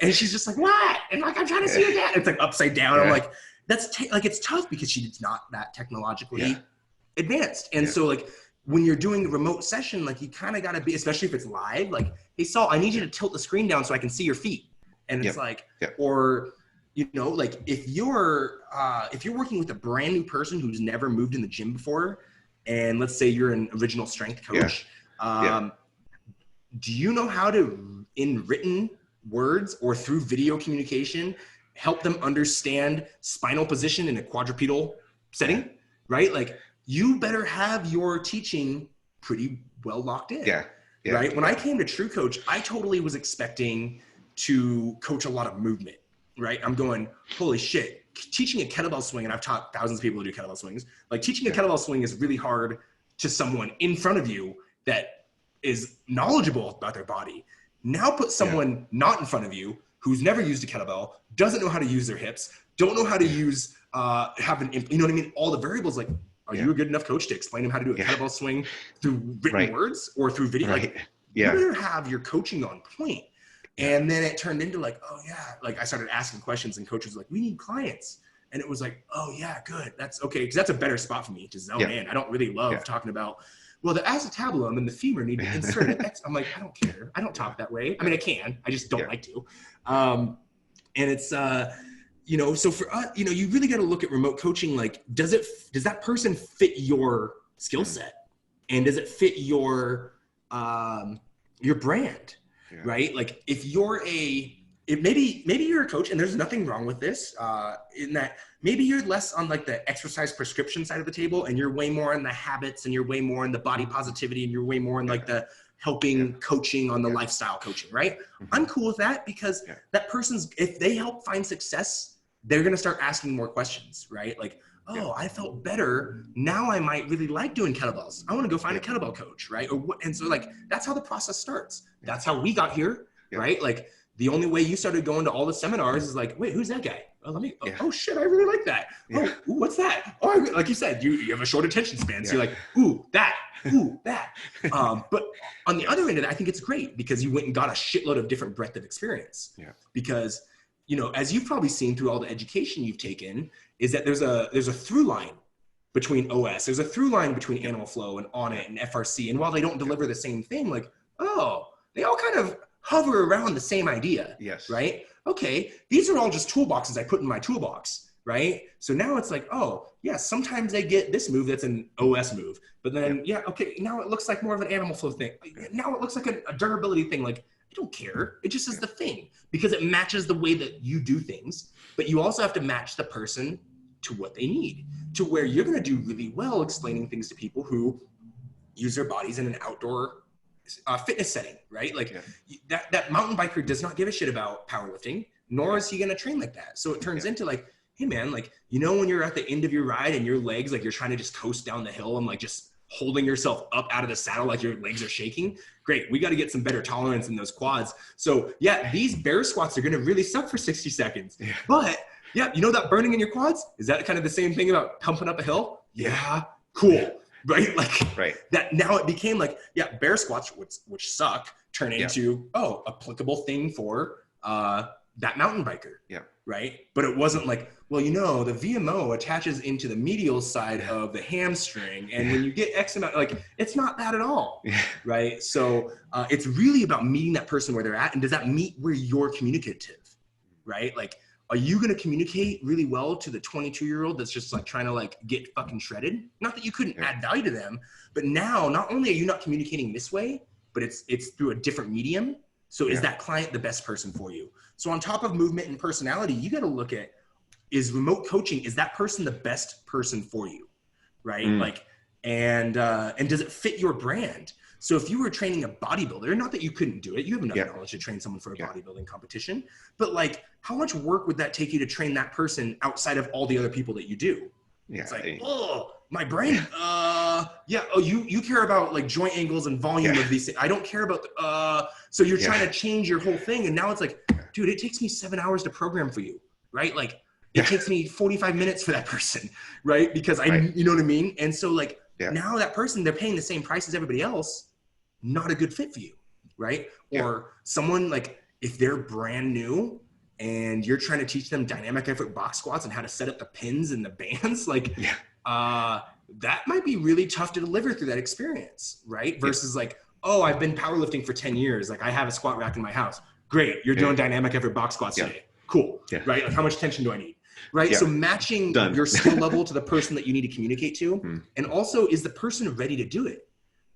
And she's just like, what? And like, I'm trying to see your dad. It's like upside down. I'm like, it's tough because she's not that technologically advanced. And so like, when you're doing a remote session, like you kind of got to be, especially if it's live, like, hey, Saul, I need you to tilt the screen down so I can see your feet. And it's like, or, you know, like if you're working with a brand new person who's never moved in the gym before, and let's say you're an original strength coach, do you know how to, in written words or through video communication, help them understand spinal position in a quadrupedal setting, right? Like, you better have your teaching pretty well locked in, right? When I came to TrueCoach, I totally was expecting to coach a lot of movement, right? I'm going, holy shit, teaching a kettlebell swing, and I've taught thousands of people to do kettlebell swings, like teaching a kettlebell swing is really hard to someone in front of you that is knowledgeable about their body. Now put someone not in front of you who's never used a kettlebell, doesn't know how to use their hips, don't know how to use, you know what I mean? All the variables, like, are you a good enough coach to explain them how to do a kettlebell swing through written words or through video? Like, you better have your coaching on point. And then it turned into like, oh yeah, like I started asking questions and coaches were like, we need clients. And it was like, oh yeah, good. That's okay. Because that's a better spot for me to zone in. I don't really love talking about, well, the acetabulum and the femur need to insert an X. I'm like, I don't care. I don't talk that way. I mean, I can. I just don't like to. And it's, you know, so for us, you know, you really got to look at remote coaching. Like, does that person fit your skill set? And does it fit your brand? Right? Like if you're maybe you're a coach and there's nothing wrong with this, in that maybe you're less on like the exercise prescription side of the table and you're way more on the habits and you're way more on the body positivity and you're way more on like the helping coaching on the lifestyle coaching, right? I'm cool with that because that person's, if they help find success, they're going to start asking more questions, right? Like, oh, I felt better. Now I might really like doing kettlebells. I want to go find a kettlebell coach, right? Or what? And so like, that's how the process starts. That's how we got here, right? Like the only way you started going to all the seminars is like, wait, who's that guy? Oh, oh shit, I really like that. Oh, ooh, what's that? Oh, like you said, you have a short attention span. So you're like, ooh, that. But on the other end of that, I think it's great because you went and got a shitload of different breadth of experience. Because, you know, as you've probably seen through all the education you've taken, is that there's a through line between OS. There's a through line between Animal Flow and On It and FRC. And while they don't deliver the same thing, like, oh, they all kind of hover around the same idea. Right? Okay, these are all just toolboxes I put in my toolbox, right? So now it's like, oh, yeah, sometimes they get this move that's an OS move. But then, okay, now it looks like more of an Animal Flow thing. Now it looks like a durability thing. Like, I don't care. It just is the thing because it matches the way that you do things. But you also have to match the person to what they need, to where you're going to do really well explaining things to people who use their bodies in an outdoor fitness setting, right? Like that mountain biker does not give a shit about powerlifting, nor is he going to train like that. So it turns into like, hey man, like, you know, when you're at the end of your ride and your legs, like you're trying to just coast down the hill and like just holding yourself up out of the saddle, like your legs are shaking. Great. We got to get some better tolerance in those quads. So yeah, these bear squats are going to really suck for 60 seconds, but yeah, you know that burning in your quads? Is that kind of the same thing about pumping up a hill? Yeah, cool. Right? Like that now it became like, bear squats, which suck, turn into, applicable thing for that mountain biker. Right? But it wasn't like, well, you know, the VMO attaches into the medial side of the hamstring. And when you get X amount, like, it's not that at all. Right? So it's really about meeting that person where they're at. And does that meet where you're communicative? Right? Like, are you going to communicate really well to the 22-year-old that's just like trying to like get fucking shredded? Not that you couldn't add value to them, but now not only are you not communicating this way, but it's through a different medium. So is that client the best person for you? So on top of movement and personality, you got to look at, is remote coaching, is that person the best person for you? Right? Like, and does it fit your brand? So if you were training a bodybuilder, not that you couldn't do it, you have enough knowledge to train someone for a bodybuilding competition, but like, how much work would that take you to train that person outside of all the other people that you do? It's like, oh, my brain, you care about like joint angles and volume of these things. I don't care about, so you're trying to change your whole thing. And now it's like, dude, it takes me 7 hours to program for you, right? Like it takes me 45 minutes for that person, right? Because you know what I mean? And so like, now that person, they're paying the same price as everybody else, not a good fit for you, right? Or someone like, if they're brand new and you're trying to teach them dynamic effort box squats and how to set up the pins and the bands, like that might be really tough to deliver through that experience, right? Versus like, oh, I've been powerlifting for 10 years. Like I have a squat rack in my house. Great. You're doing dynamic effort box squats today. Cool. Right? Like how much tension do I need? Right? So matching your skill level to the person that you need to communicate to. And also, is the person ready to do it?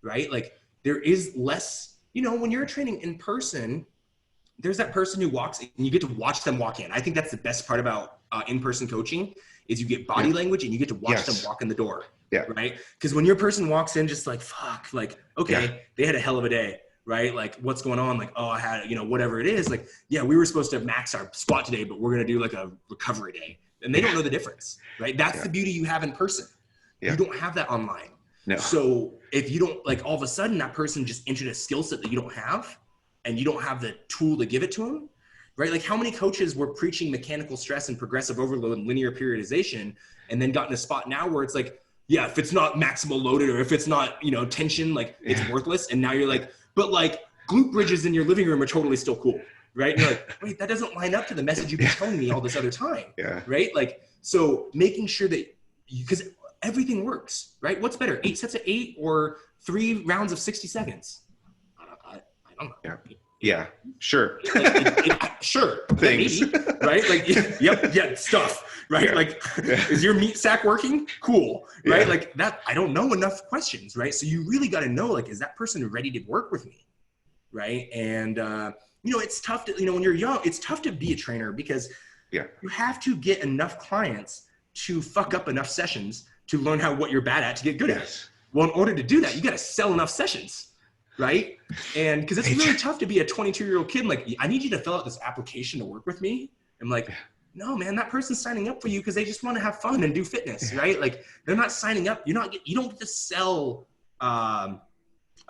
Right? Like there is less, you know, when you're training in person, there's that person who walks in and you get to watch them walk in. I think that's the best part about in-person coaching is you get body language and you get to watch them walk in the door. Right? Because when your person walks in just like, fuck, like, okay, they had a hell of a day. Right? Like what's going on? Like, oh, I had, you know, whatever it is. Like, yeah, we were supposed to max our squat today, but we're going to do like a recovery day. And they don't know the difference, right? That's the beauty you have in person. You don't have that online. No. So if you don't, like, all of a sudden that person just entered a skill set that you don't have and you don't have the tool to give it to them, right? Like how many coaches were preaching mechanical stress and progressive overload and linear periodization and then got in a spot now where it's like, yeah, if it's not maximal loaded or if it's not, you know, tension, like it's worthless. And now you're like, but like glute bridges in your living room are totally still cool. right? And you're like, wait, that doesn't line up to the message you've been telling me all this other time, Yeah. right? Like, so making sure that, because everything works, right? What's better, 8 sets of 8 or 3 rounds of 60 seconds? I don't know. Yeah. Yeah, sure. Sure. Things. Maybe, right? Like, yep, stuff, right? Yeah. Like, is your meat sack working? Cool, right? Like that, I don't know enough questions, right? So you really got to know, like, is that person ready to work with me, right? And, you know, it's tough to, you know, when you're young, it's tough to be a trainer because you have to get enough clients to fuck up enough sessions to learn what you're bad at to get good at it. Well, in order to do that, you got to sell enough sessions. Right? And because it's really tough to be a 22-year-old kid. Like, I need you to fill out this application to work with me. I'm like, no, man, that person's signing up for you because they just want to have fun and do fitness, right? Like, they're not signing up. You don't get to sell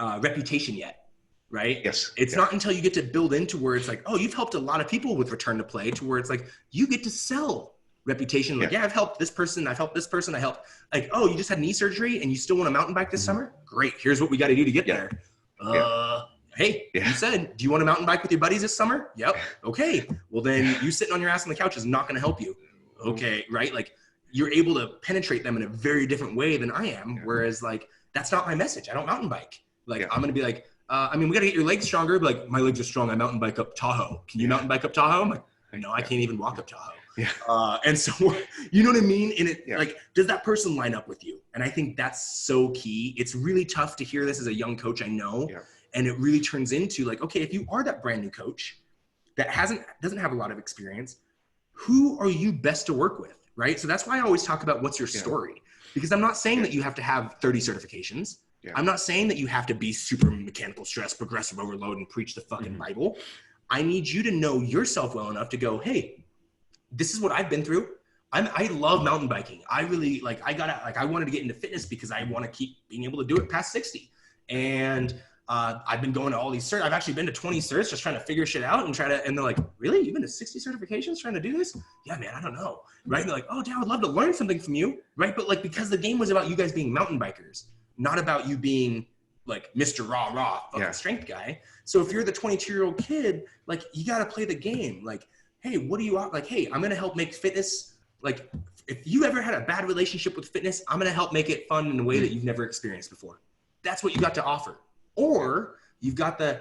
reputation yet, right? Yes. It's not until you get to build into where it's like, oh, you've helped a lot of people with return to play, to where it's like, you get to sell reputation. Like, I've helped this person. I've helped this person. I helped, like, oh, you just had knee surgery and you still want to mountain bike this summer? Great. Here's what we got to do to get there. Hey, you said, do you want to mountain bike with your buddies this summer? Yep. Okay. Well, then you sitting on your ass on the couch is not going to help you. Okay. Right. Like, you're able to penetrate them in a very different way than I am. Whereas, like, that's not my message. I don't mountain bike. Like, I'm going to be like, I mean, we got to get your legs stronger. But like, my legs are strong. I mountain bike up Tahoe. Can you mountain bike up Tahoe? I'm like, no, I can't even walk up Tahoe. And so, you know what I mean? And it, like, does that person line up with you? And I think that's so key. It's really tough to hear this as a young coach, I know. And it really turns into, like, okay, if you are that brand new coach that doesn't have a lot of experience, who are you best to work with, right? So that's why I always talk about what's your story, because I'm not saying that you have to have 30 certifications. I'm not saying that you have to be super mechanical stress, progressive overload, and preach the fucking Bible. I need you to know yourself well enough to go, hey, this is what I've been through. I love mountain biking. I really, like, I wanted to get into fitness because I want to keep being able to do it past 60. And I've been going to all these certs. I've actually been to 20 certs just trying to figure shit out and and they're like, really? You've been to 60 certifications trying to do this? Yeah, man, I don't know. Right? And they're like, oh, damn, I would love to learn something from you. Right? But like, because the game was about you guys being mountain bikers, not about you being like Mr. Raw fucking strength guy. So if you're the 22-year-old kid, like, you got to play the game. Like, hey, what do you want? Like, hey, I'm going to help make fitness. Like, if you ever had a bad relationship with fitness, I'm going to help make it fun in a way that you've never experienced before. That's what you got to offer. Or you've got I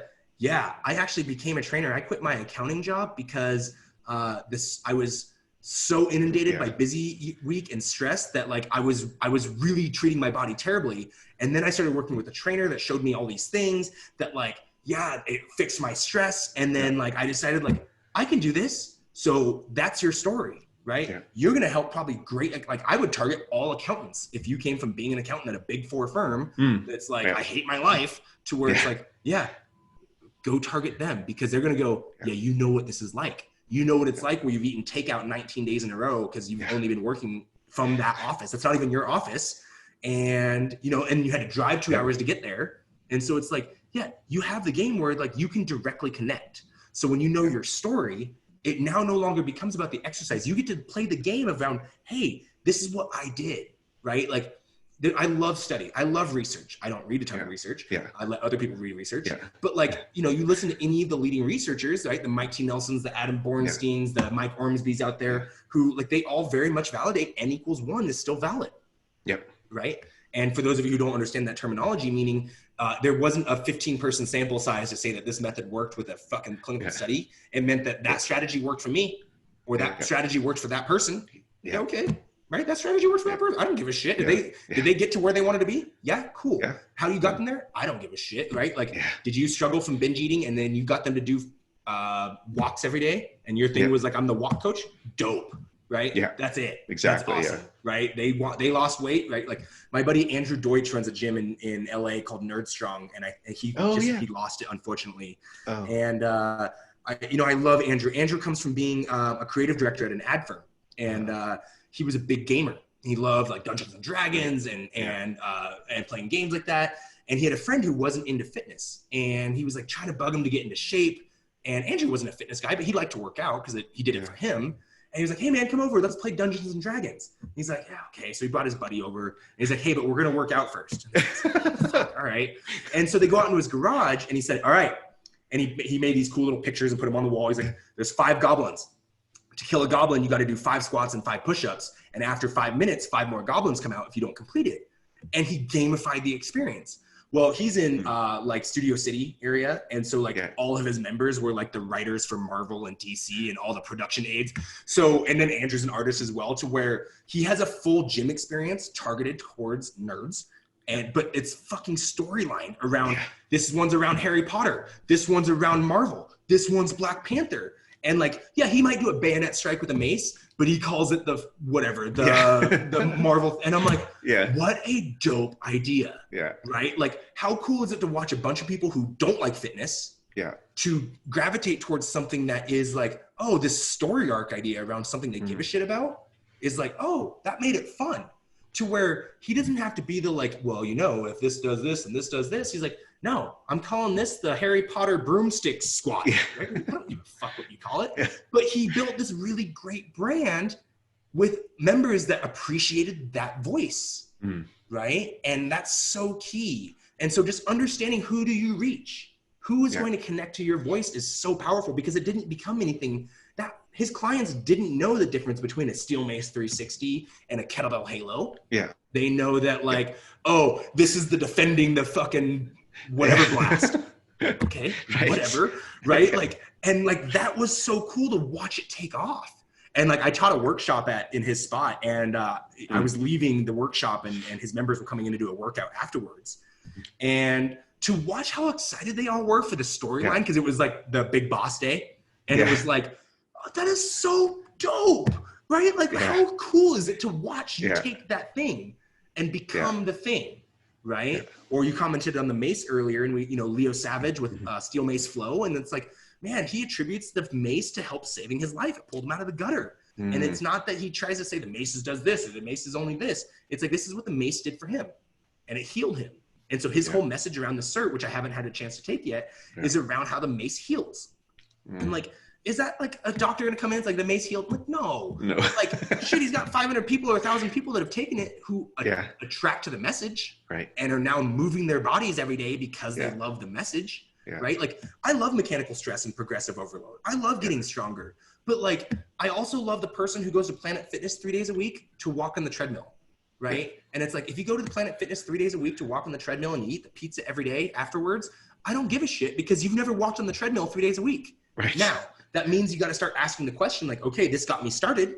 actually became a trainer. I quit my accounting job because I was so inundated by busy week and stress that, like, I was really treating my body terribly. And then I started working with a trainer that showed me all these things that, like, it fixed my stress. And then like, I decided, like, I can do this. So that's your story, right? You're going to help probably like, I would target all accountants. If you came from being an accountant at a big 4 firm, that's like, I hate my life, to where it's like, go target them, because they're going to go, you know what this is like. You know what it's like where you've eaten takeout 19 days in a row because you've only been working from that office. It's not even your office. And, you know, and you had to drive 2 hours to get there. And so it's like, you have the game where, like, you can directly connect. So when you know your story, it now no longer becomes about the exercise. You get to play the game around, hey, this is what I did, right? Like, I love study. I love research. I don't read a ton of research. I let other people read research. But, like, you know, you listen to any of the leading researchers, right? The Mike T. Nelsons, the Adam Bornsteins, the Mike Ormsby's out there, who, like, they all very much validate N = 1 is still valid. Right? And for those of you who don't understand that terminology, meaning there wasn't a 15-person sample size to say that this method worked with a fucking clinical study. It meant that strategy worked for me, or that strategy worked for that person. Okay. Right? That strategy works for that person. I don't give a shit. Did they get to where they wanted to be? Yeah, cool. How you got them there? I don't give a shit, right? Like, did you struggle from binge eating and then you got them to do walks every day, and your thing was like, I'm the walk coach? Dope. Right? That's it. Exactly. That's awesome, right? They lost weight, right? Like, my buddy Andrew Deutsch runs a gym in LA called Nerd Strong, and he lost it, unfortunately. And I love Andrew. Andrew comes from being a creative director at an ad firm, and he was a big gamer. He loved, like, Dungeons and Dragons and playing games like that. And he had a friend who wasn't into fitness, and he was, like, trying to bug him to get into shape. And Andrew wasn't a fitness guy, but he liked to work out because he did it for him. And he was like, hey, man, come over. Let's play Dungeons and Dragons. And he's like, yeah, okay. So he brought his buddy over. And he's like, hey, but we're going to work out first. All right. And so they go out into his garage, and he said, all right, And he made these cool little pictures and put them on the wall. He's like, there's 5 goblins. To kill a goblin, you got to do 5 squats and 5 push-ups. And after 5 minutes, 5 more goblins come out if you don't complete it. And he gamified the experience. Well, he's in like Studio City area. And so like all of his members were like the writers for Marvel and DC and all the production aides. So, and then Andrew's an artist as well, to where he has a full gym experience targeted towards nerds. But it's fucking storyline around, this one's around Harry Potter. This one's around Marvel. This one's Black Panther. And like, yeah, he might do a bayonet strike with a mace, but he calls it the Marvel. And I'm like, what a dope idea. Yeah. Right? Like, how cool is it to watch a bunch of people who don't like fitness to gravitate towards something that is like, oh, this story arc idea around something they give a shit about is like, oh, that made it fun. To where he doesn't have to be the like, well, you know, if this does this and this does this, he's like, no, I'm calling this the Harry Potter broomstick squat. Right? I don't give a fuck what you call it. But he built this really great brand with members that appreciated that voice, right? And that's so key. And so just understanding, who do you reach? Who is going to connect to your voice is so powerful, because it didn't become anything that his clients didn't know the difference between a Steel Mace 360 and a Kettlebell Halo. Yeah. They know that like, oh, this is the defending the fucking whatever blast. Okay, whatever, right? Like, and like, that was so cool to watch it take off. And like, I taught a workshop in his spot, and I was leaving the workshop, and his members were coming in to do a workout afterwards. And to watch how excited they all were for the storyline, because it was like the big boss day. And it was like, oh, that is so dope, right? Like, how cool is it to watch you take that thing and become the thing, right? Or you commented on the mace earlier, and we, you know, Leo Savage with Steel Mace Flow. And it's like, man, he attributes the mace to help saving his life. It pulled him out of the gutter. And it's not that he tries to say the mace does this, or the mace is only this. It's like, this is what the mace did for him, and it healed him. And so his whole message around the cert, which I haven't had a chance to take yet, is around how the mace heals. And like, is that like a doctor gonna come in? It's like, the mace healed? Like, no. Like, shit, he's got 500 people or 1,000 people that have taken it who attract to the message, and are now moving their bodies every day because they love the message, right? Like, I love mechanical stress and progressive overload. I love getting stronger, but like, I also love the person who goes to Planet Fitness 3 days a week to walk on the treadmill, right? And it's like, if you go to the Planet Fitness 3 days a week to walk on the treadmill and you eat the pizza every day afterwards, I don't give a shit, because you've never walked on the treadmill 3 days a week. Now, that means you got to start asking the question like, okay, this got me started,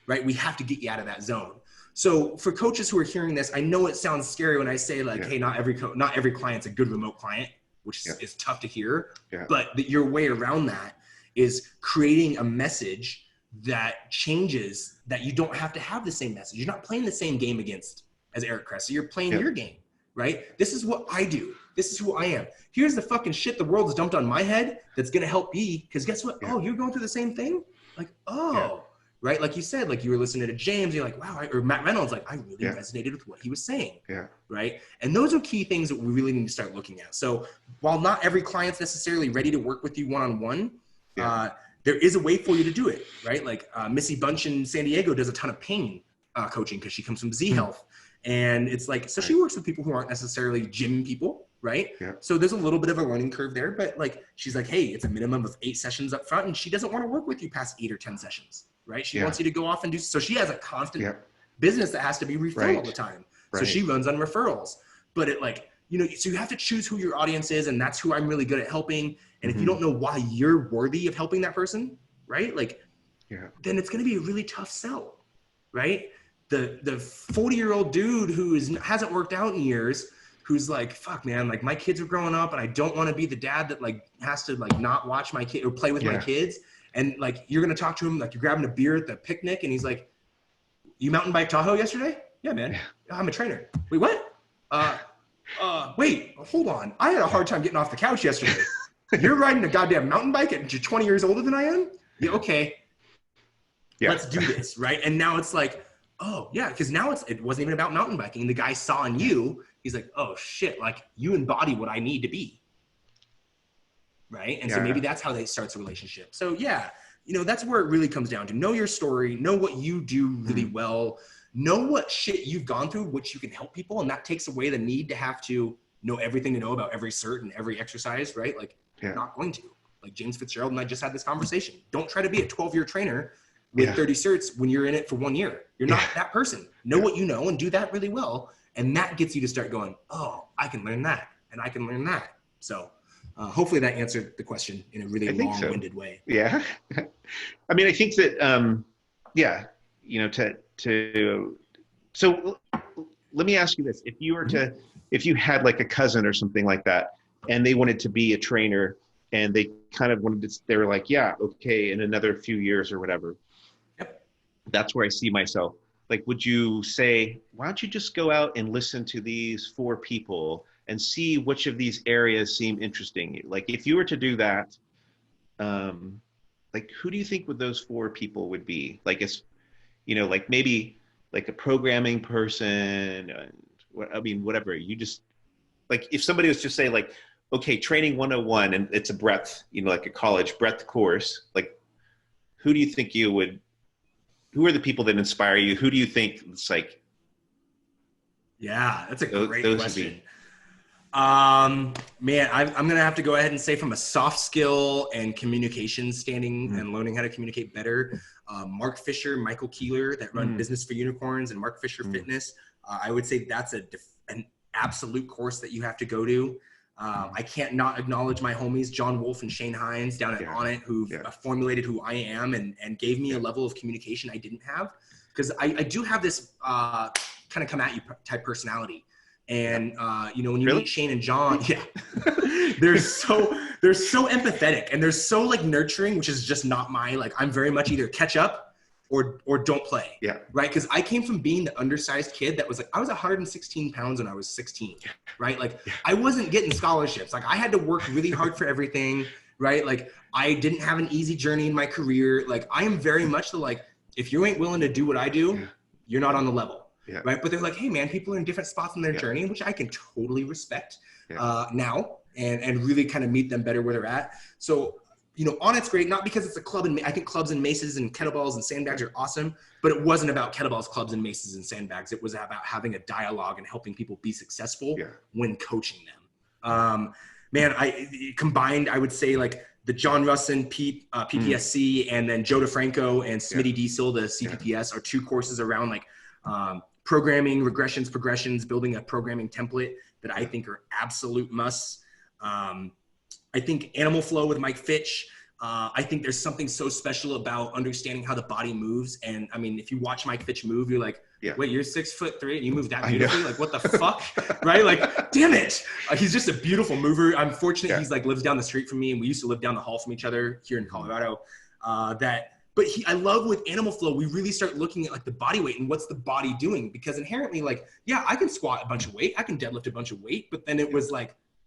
right? We have to get you out of that zone. So for coaches who are hearing this, I know it sounds scary when I say like, hey, not every client's a good remote client, which is tough to hear, but your way around that is creating a message that changes, that you don't have to have the same message. You're not playing the same game as Eric Cressy. You're playing your game, right? This is what I do. This is who I am. Here's the fucking shit the world has dumped on my head that's going to help me. Because guess what? Oh, you're going through the same thing? Like, right? Like you said, like you were listening to James, you're like, wow, or Matt Reynolds, like, I really resonated with what he was saying. Right? And those are key things that we really need to start looking at. So while not every client's necessarily ready to work with you one-on-one, there is a way for you to do it, right? Like Missy Bunch in San Diego does a ton of pain coaching, because she comes from Z Health. And it's like, so she works with people who aren't necessarily gym people, right? So there's a little bit of a learning curve there, but like, she's like, hey, it's a minimum of 8 sessions up front, and she doesn't want to work with you past 8 or 10 sessions, right? She wants you to go off and do, so she has a constant business that has to be refilled all the time. So she runs on referrals, but it like, you know, so you have to choose who your audience is, and that's who I'm really good at helping. And if you don't know why you're worthy of helping that person, right? Like, then it's going to be a really tough sell, right? The 40-year-old dude who hasn't worked out in years, who's like, fuck man, like my kids are growing up and I don't want to be the dad that like has to like not watch my kid or play with my kids. And like, you're going to talk to him, like you're grabbing a beer at the picnic, and he's like, you mountain bike Tahoe yesterday? Yeah, man. I'm a trainer. Wait, what? Wait, hold on. I had a hard time getting off the couch yesterday. You're riding a goddamn mountain bike and you're 20 years older than I am? Yeah, okay. Let's do this, right? And now it's like, oh yeah, because now it wasn't even about mountain biking. The guy saw in you, he's like, oh shit, like you embody what I need to be, right? And so maybe that's how they start the relationship. So yeah, you know, that's where it really comes down to. Know your story, know what you do really well, know what shit you've gone through, which you can help people, and that takes away the need to have to know everything to know about every cert and every exercise, right? Like You're not going to. Like James Fitzgerald and I just had this conversation. Don't try to be a 12-year trainer with 30 certs when you're in it for 1 year. You're not that person. Know what you know and do that really well. And that gets you to start going, oh, I can learn that and I can learn that. So hopefully that answered the question in a really long-winded way. Yeah. I mean, I think that, so let me ask you this. If you had like a cousin or something like that, and they wanted to be a trainer and they kind of they were like, yeah, okay, in another few years or whatever. Yep. That's where I see myself. Like, would you say, why don't you just go out and listen to these 4 people and see which of these areas seem interesting? Like, if you were to do that, like, who do you think would those 4 people would be? Like, it's, like maybe like a programming person, I mean, whatever. You just, like, if somebody was to say like, okay, training 101, and it's a breadth, like a college breadth course, like, who do you think who are the people that inspire you? Who do you think it's like? Yeah, that's a great question. Man, I'm going to have to go ahead and say from a soft skill and communication standing and learning how to communicate better, Mark Fisher, Michael Keeler that run Business for Unicorns and Mark Fisher Fitness. I would say that's an absolute course that you have to go to. I can't not acknowledge my homies, John Wolf and Shane Hines down at On It, who've formulated who I am and gave me a level of communication I didn't have. Because I do have this kind of come at you type personality. And, when you meet Shane and John, they're so empathetic and they're so like nurturing, which is just not I'm very much either catch up or don't play. Yeah. Right. Cause I came from being the undersized kid that was like, I was 116 pounds when I was 16. Right. Like I wasn't getting scholarships. Like I had to work really hard for everything. Right. Like I didn't have an easy journey in my career. Like I am very much if you ain't willing to do what I do, you're not on the level. Yeah. Right. But they're like, hey man, people are in different spots in their journey, which I can totally respect now and really kind of meet them better where they're at. So, On It's great, not because it's a club, and I think clubs and maces and kettlebells and sandbags are awesome, but it wasn't about kettlebells, clubs and maces and sandbags. It was about having a dialogue and helping people be successful when coaching them. Man, I combined, I would say like the John Russin, PPSC, and then Joe DeFranco and Smitty Diesel, the CPPS, are 2 courses around programming, regressions, progressions, building a programming template that I think are absolute musts. I think Animal Flow with Mike Fitch. I think there's something so special about understanding how the body moves. And I mean, if you watch Mike Fitch move, you're like, wait, you're 6'3" and you move that beautifully? Like, what the fuck? Right? Like, damn it. He's just a beautiful mover. I'm fortunate he's lives down the street from me, and we used to live down the hall from each other here in Colorado. But I love with Animal Flow, we really start looking at the body weight and what's the body doing, because inherently I can squat a bunch of weight, I can deadlift a bunch of weight, but then it was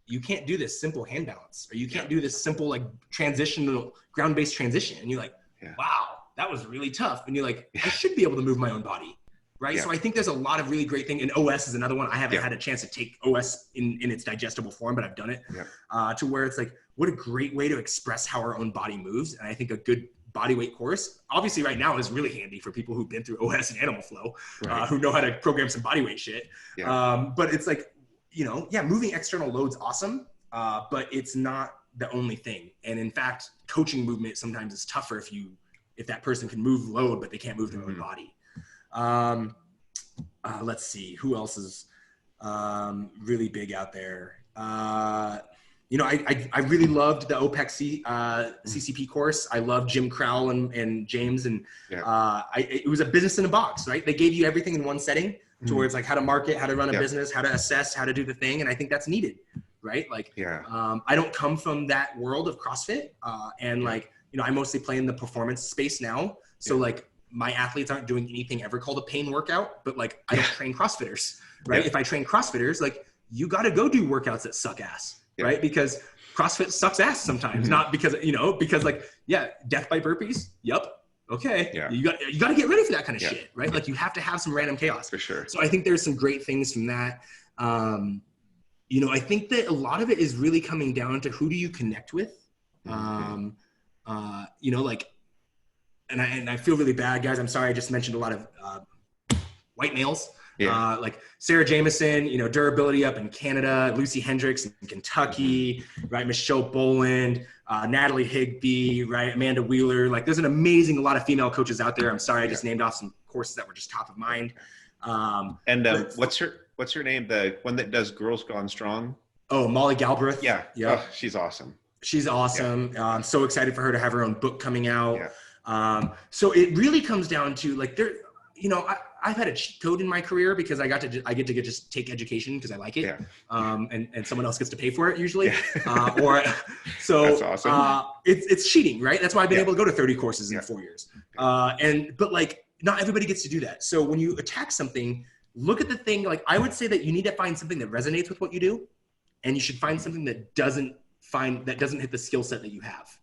you can't do this simple hand balance, or you can't do this simple transitional ground-based transition. And you're like, wow, that was really tough. And you're like, I should be able to move my own body. Right. So I think there's a lot of really great things. And OS is another one. I haven't had a chance to take OS in its digestible form, but I've done it to where it's what a great way to express how our own body moves. And I think a good body weight course, obviously right now, is really handy for people who've been through OS and Animal Flow, who know how to program some body weight shit. But it's moving external load's awesome, but it's not the only thing. And in fact, coaching movement sometimes is tougher if that person can move load, but they can't move their own body. Let's see, who else is really big out there. I really loved the OPEC CCP course. I love Jim Crowell and James, and it was a business in a box, right? They gave you everything in one setting towards how to market, how to run a business, how to assess, how to do the thing. And I think that's needed, right? I don't come from that world of CrossFit. I mostly play in the performance space now. So my athletes aren't doing anything ever called a pain workout, but I don't train CrossFitters, right? If I train CrossFitters, you got to go do workouts that suck ass, right? Because CrossFit sucks ass sometimes, not because, death by burpees. Yup. Okay. Yeah. You got to get ready for that kind of shit, right? You have to have some random chaos. For sure. So I think there's some great things from that. I think that a lot of it is really coming down to who do you connect with? And I feel really bad, guys. I'm sorry. I just mentioned a lot of white males. Like Sarah Jameson, you know, durability up in Canada, Lucy Hendricks in Kentucky, right? Michelle Boland, Natalie Higbee, right? Amanda Wheeler. Like there's a lot of female coaches out there. I'm sorry, I just named off some courses that were just top of mind. What's her name? The one that does Girls Gone Strong? Oh, Molly Galbraith. Yeah. Yeah. Oh, she's awesome. She's awesome. Yeah. I'm so excited for her to have her own book coming out. Yeah. So it really comes down to like you know, I've had a cheat code in my career because I get to just take education because I like it. Yeah. And someone else gets to pay for it usually. Yeah. So that's awesome. It's cheating, right? That's why I've been able to go to 30 courses in 4 years. But like not everybody gets to do that. So when you attack something, look at the thing. Like I would say that you need to find something that resonates with what you do, and you should find something that doesn't hit the skill set that you have.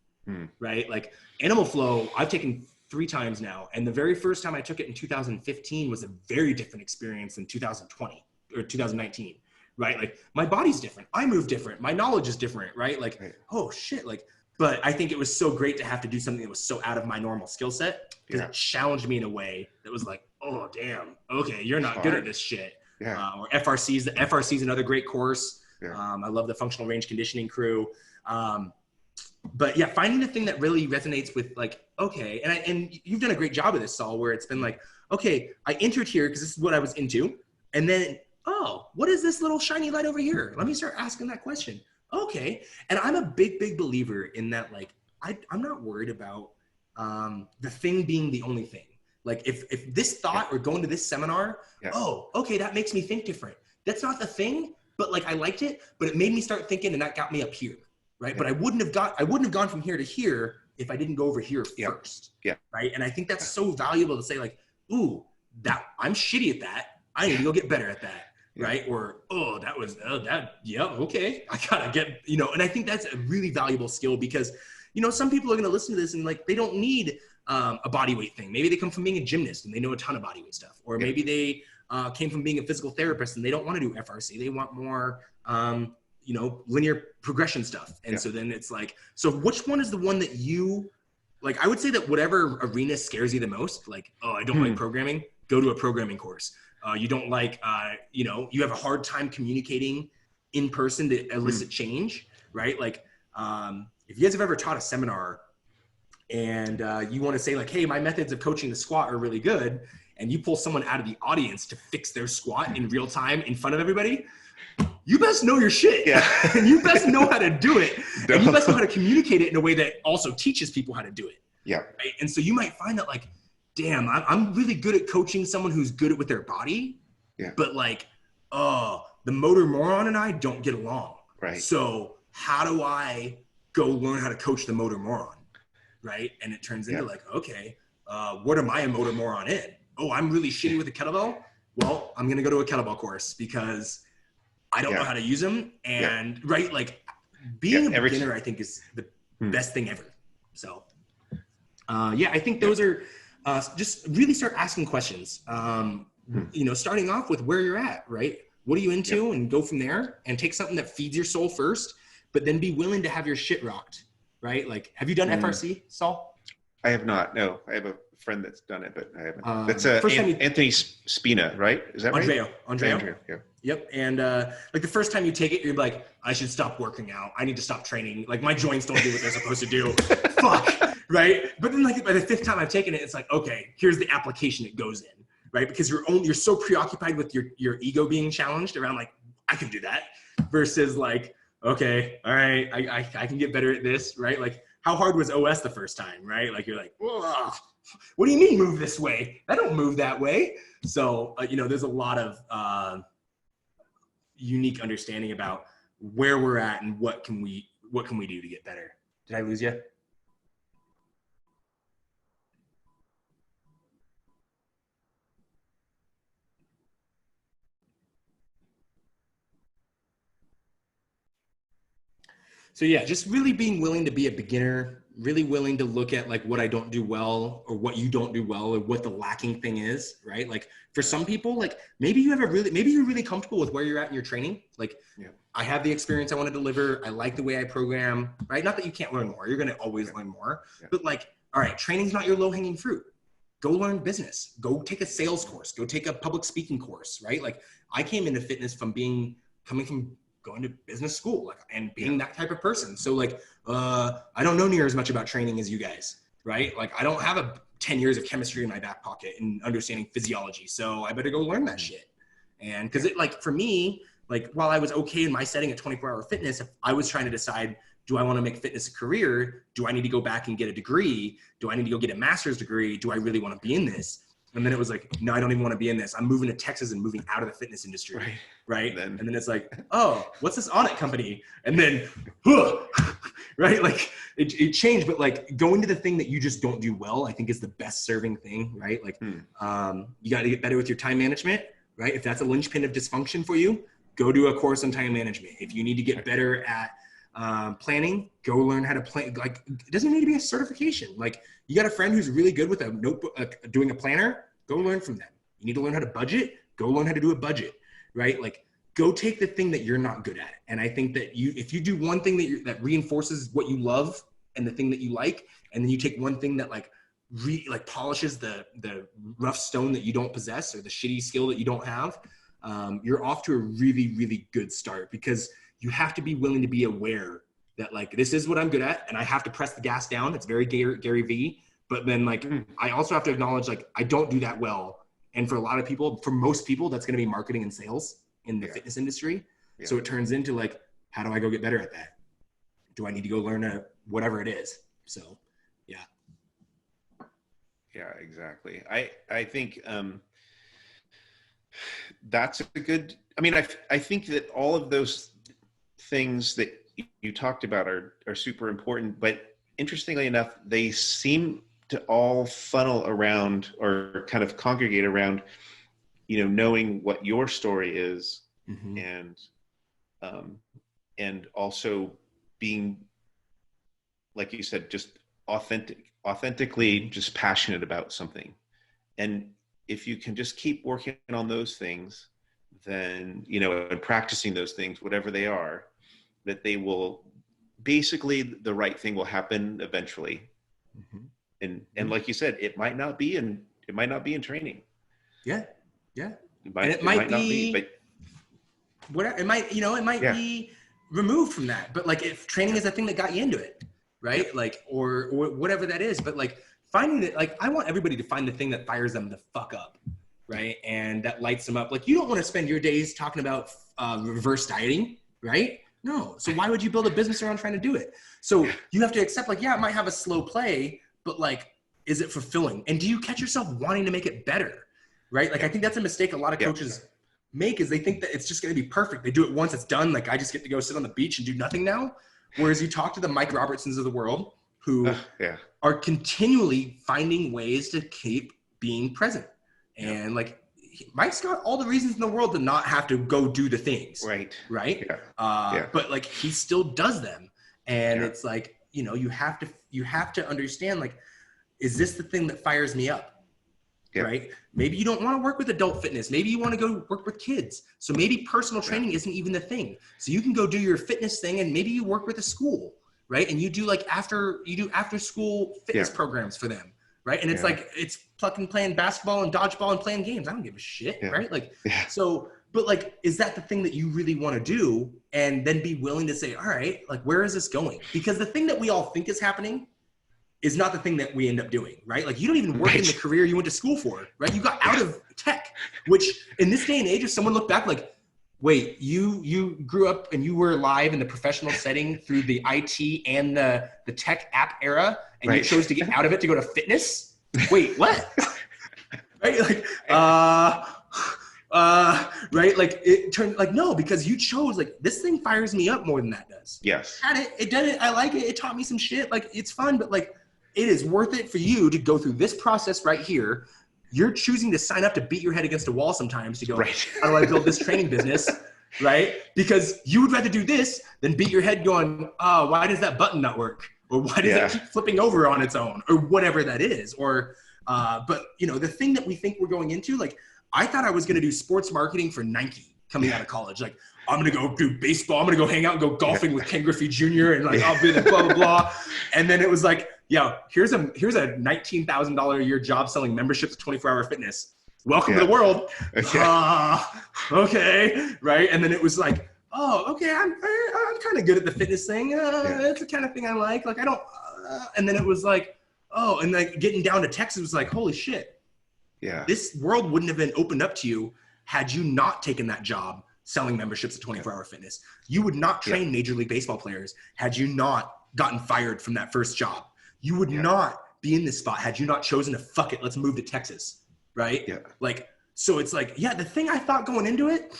Right? Like Animal Flow, I've taken 3 times now. And the very first time I took it in 2015 was a very different experience than 2020 or 2019, right? Like my body's different. I move different. My knowledge is different, right? Like, oh shit. Like, but I think it was so great to have to do something that was so out of my normal skill set because it challenged me in a way that was like, oh damn, okay, you're not good at this shit. Or FRC is another great course. I love the functional range conditioning crew. But yeah, finding the thing that really resonates with like, okay. And you've done a great job of this, Saul, where it's been like, okay, I entered here because this is what I was into. And then, oh, what is this little shiny light over here? Let me start asking that question. Okay. And I'm a big believer in that. Like, I'm not worried about the thing being the only thing. Like if this thought or going to this seminar, oh, okay, that makes me think different. That's not the thing, but like, I liked it, but it made me start thinking and that got me up here. Right. But I wouldn't have gone from here to here if I didn't go over here first. Right. And I think that's so valuable to say like, ooh, that I'm shitty at that. I need to go get better at that. Right. Or, oh, okay. I gotta get, you know, and I think that's a really valuable skill because, you know, some people are going to listen to this and like, they don't need a body weight thing. Maybe they come from being a gymnast and they know a ton of body weight stuff. Or maybe they came from being a physical therapist and they don't want to do FRC. They want more, you know, linear progression stuff. And so then it's like, so which one is the one that you like? I would say that whatever arena scares you the most, like, oh, I don't like programming, go to a programming course. You don't like, you know, you have a hard time communicating in person to elicit change, right? Like, if you guys have ever taught a seminar and you want to say like, hey, my methods of coaching the squat are really good. And you pull someone out of the audience to fix their squat in real time in front of everybody, you best know your shit. And you best know how to do it. And you best know how to communicate it in a way that also teaches people how to do it. Right? And so you might find that like, damn, I'm really good at coaching someone who's good with their body. But like, oh, the motor moron and I don't get along. Right. So how do I go learn how to coach the motor moron? Right. And it turns into like, okay, what am I a motor moron in? Oh, I'm really shitty with a kettlebell. Well, I'm going to go to a kettlebell course because I don't know how to use them. And right. Like being a beginner, I think is the best thing ever. So I think those are just really start asking questions, you know, starting off with where you're at, right? What are you into and go from there and take something that feeds your soul first, but then be willing to have your shit rocked, right? Like, have you done FRC, Saul? I have not. No, I have a friend that's done it, but I haven't. That's Anthony Spina, right? Is that right? Andreo. Yep. And like the first time you take it, you're like, I should stop working out. I need to stop training. Like my joints don't do what they're supposed to do. Fuck. Right. But then like by the 5th time I've taken it, it's like, okay, here's the application it goes in. Right. Because you're so preoccupied with your ego being challenged around like, I can do that versus like, okay, all right, I can get better at this. Right. Like how hard was OS the first time? Right. Like you're like, whoa, what do you mean move this way? I don't move that way. So, you know, there's a lot of unique understanding about where we're at and what can we do to get better. Did I lose you? So yeah, just really being willing to be a beginner, really willing to look at like what I don't do well or what you don't do well or what the lacking thing is, right? Like for some people, like maybe you're really comfortable with where you're at in your training. Like I have the experience I want to deliver. I like the way I program, right? Not that you can't learn more. You're going to always learn more, but like, all right, training's not your low hanging fruit, go learn business, go take a sales course, go take a public speaking course, right? Like I came into fitness from coming from going to business school, like, and being that type of person. So like, I don't know near as much about training as you guys, right? Like I don't have 10 years of chemistry in my back pocket and understanding physiology. So I better go learn that shit. And cause it like, for me, like while I was okay in my setting at 24-hour fitness, if I was trying to decide, do I want to make fitness a career? Do I need to go back and get a degree? Do I need to go get a master's degree? Do I really want to be in this? And then it was like, no, I don't even want to be in this. I'm moving to Texas and moving out of the fitness industry. Right. And then it's like, oh, what's this audit company? And then, right. Like it changed, but like going to the thing that you just don't do well, I think is the best serving thing. Right. Like, you got to get better with your time management, right? If that's a linchpin of dysfunction for you, go do a course on time management. If you need to get better at planning, go learn how to plan. Like it doesn't need to be a certification. Like you got a friend who's really good with a notebook, doing a planner, go learn from them. You need to learn how to budget, go learn how to do a budget, right? Like go take the thing that you're not good at. And I think that if you do one thing that reinforces what you love and the thing that you like, and then you take one thing that like polishes the rough stone that you don't possess or the shitty skill that you don't have, you're off to a really, really good start, because you have to be willing to be aware that like, this is what I'm good at and I have to press the gas down. It's very Gary V. But then like, I also have to acknowledge like, I don't do that well. And for most people, that's going to be marketing and sales in the fitness industry. Yeah. So it turns into like, how do I go get better at that? Do I need to go learn whatever it is? So, yeah. Yeah, exactly. I think that's a good, I mean, I think that all of those things that you talked about are super important, but interestingly enough, they seem to all funnel around or kind of congregate around, knowing what your story is, and also being, like you said, just authentically just passionate about something. And if you can just keep working on those things, then, and practicing those things, whatever they are, that they will basically, the right thing will happen eventually. And like you said, it might not be in training. Yeah. It might not be, but it might be removed from that. But like, if training is the thing that got you into it, right? Yeah. Like, or whatever that is. But like finding it, like I want everybody to find the thing that fires them the fuck up, right? And that lights them up. Like you don't want to spend your days talking about reverse dieting, right? No. So why would you build a business around trying to do it? So you have to accept like, it might have a slow play, but like, is it fulfilling? And do you catch yourself wanting to make it better? Right? Like, I think that's a mistake a lot of coaches make, is they think that it's just going to be perfect. They do it once, it's done. Like I just get to go sit on the beach and do nothing now. Whereas you talk to the Mike Robertsons of the world who are continually finding ways to keep being present. And like, Mike's got all the reasons in the world to not have to go do the things. Right. But like, he still does them. And it's like, you have to understand, like, is this the thing that fires me up? Right? Maybe you don't want to work with adult fitness. Maybe you want to go work with kids. So maybe personal training isn't even the thing. So you can go do your fitness thing, and maybe you work with a school, right? And you do like after school fitness programs for them. Right. And it's like, it's fucking playing basketball and dodgeball and playing games. I don't give a shit. Right. Like, so, but like, is that the thing that you really want to do? And then be willing to say, all right, like, where is this going? Because the thing that we all think is happening is not the thing that we end up doing, right? Like, you don't even work in the career you went to school for, right? You got out of tech, which in this day and age, if someone looked back like, wait, you grew up and you were live in the professional setting through the IT and the tech app era, and you chose to get out of it to go to fitness? Wait, what? Right? Like, right? Like, it turned like, no, because you chose, like, this thing fires me up more than that does. Yes. It did it. I like it. It taught me some shit. Like, it's fun, but like, it is worth it for you to go through this process right here. You're choosing to sign up to beat your head against a wall sometimes to go, how do I build this training business? Right? Because you would rather do this than beat your head going, oh, why does that button not work? Or why does it keep flipping over on its own? Or whatever that is. Or, but the thing that we think we're going into, like, I thought I was going to do sports marketing for Nike coming out of college. Like, I'm going to go do baseball. I'm going to go hang out and go golfing with Ken Griffey Jr. And like, I'll be the blah, blah, blah. And then it was like, Yo, here's a $19,000 a year job selling memberships to 24-hour fitness. Welcome to the world. Okay, right? And then it was like, oh, okay, I'm kind of good at the fitness thing. It's the kind of thing I like. Like I don't. And then it was like, oh, and like getting down to Texas was like, holy shit. Yeah. This world wouldn't have been opened up to you had you not taken that job selling memberships to 24-hour fitness. You would not train Major League Baseball players had you not gotten fired from that first job. You would not be in this spot had you not chosen to fuck it. Let's move to Texas. Right? Yeah. Like, so it's like, yeah, the thing I thought going into it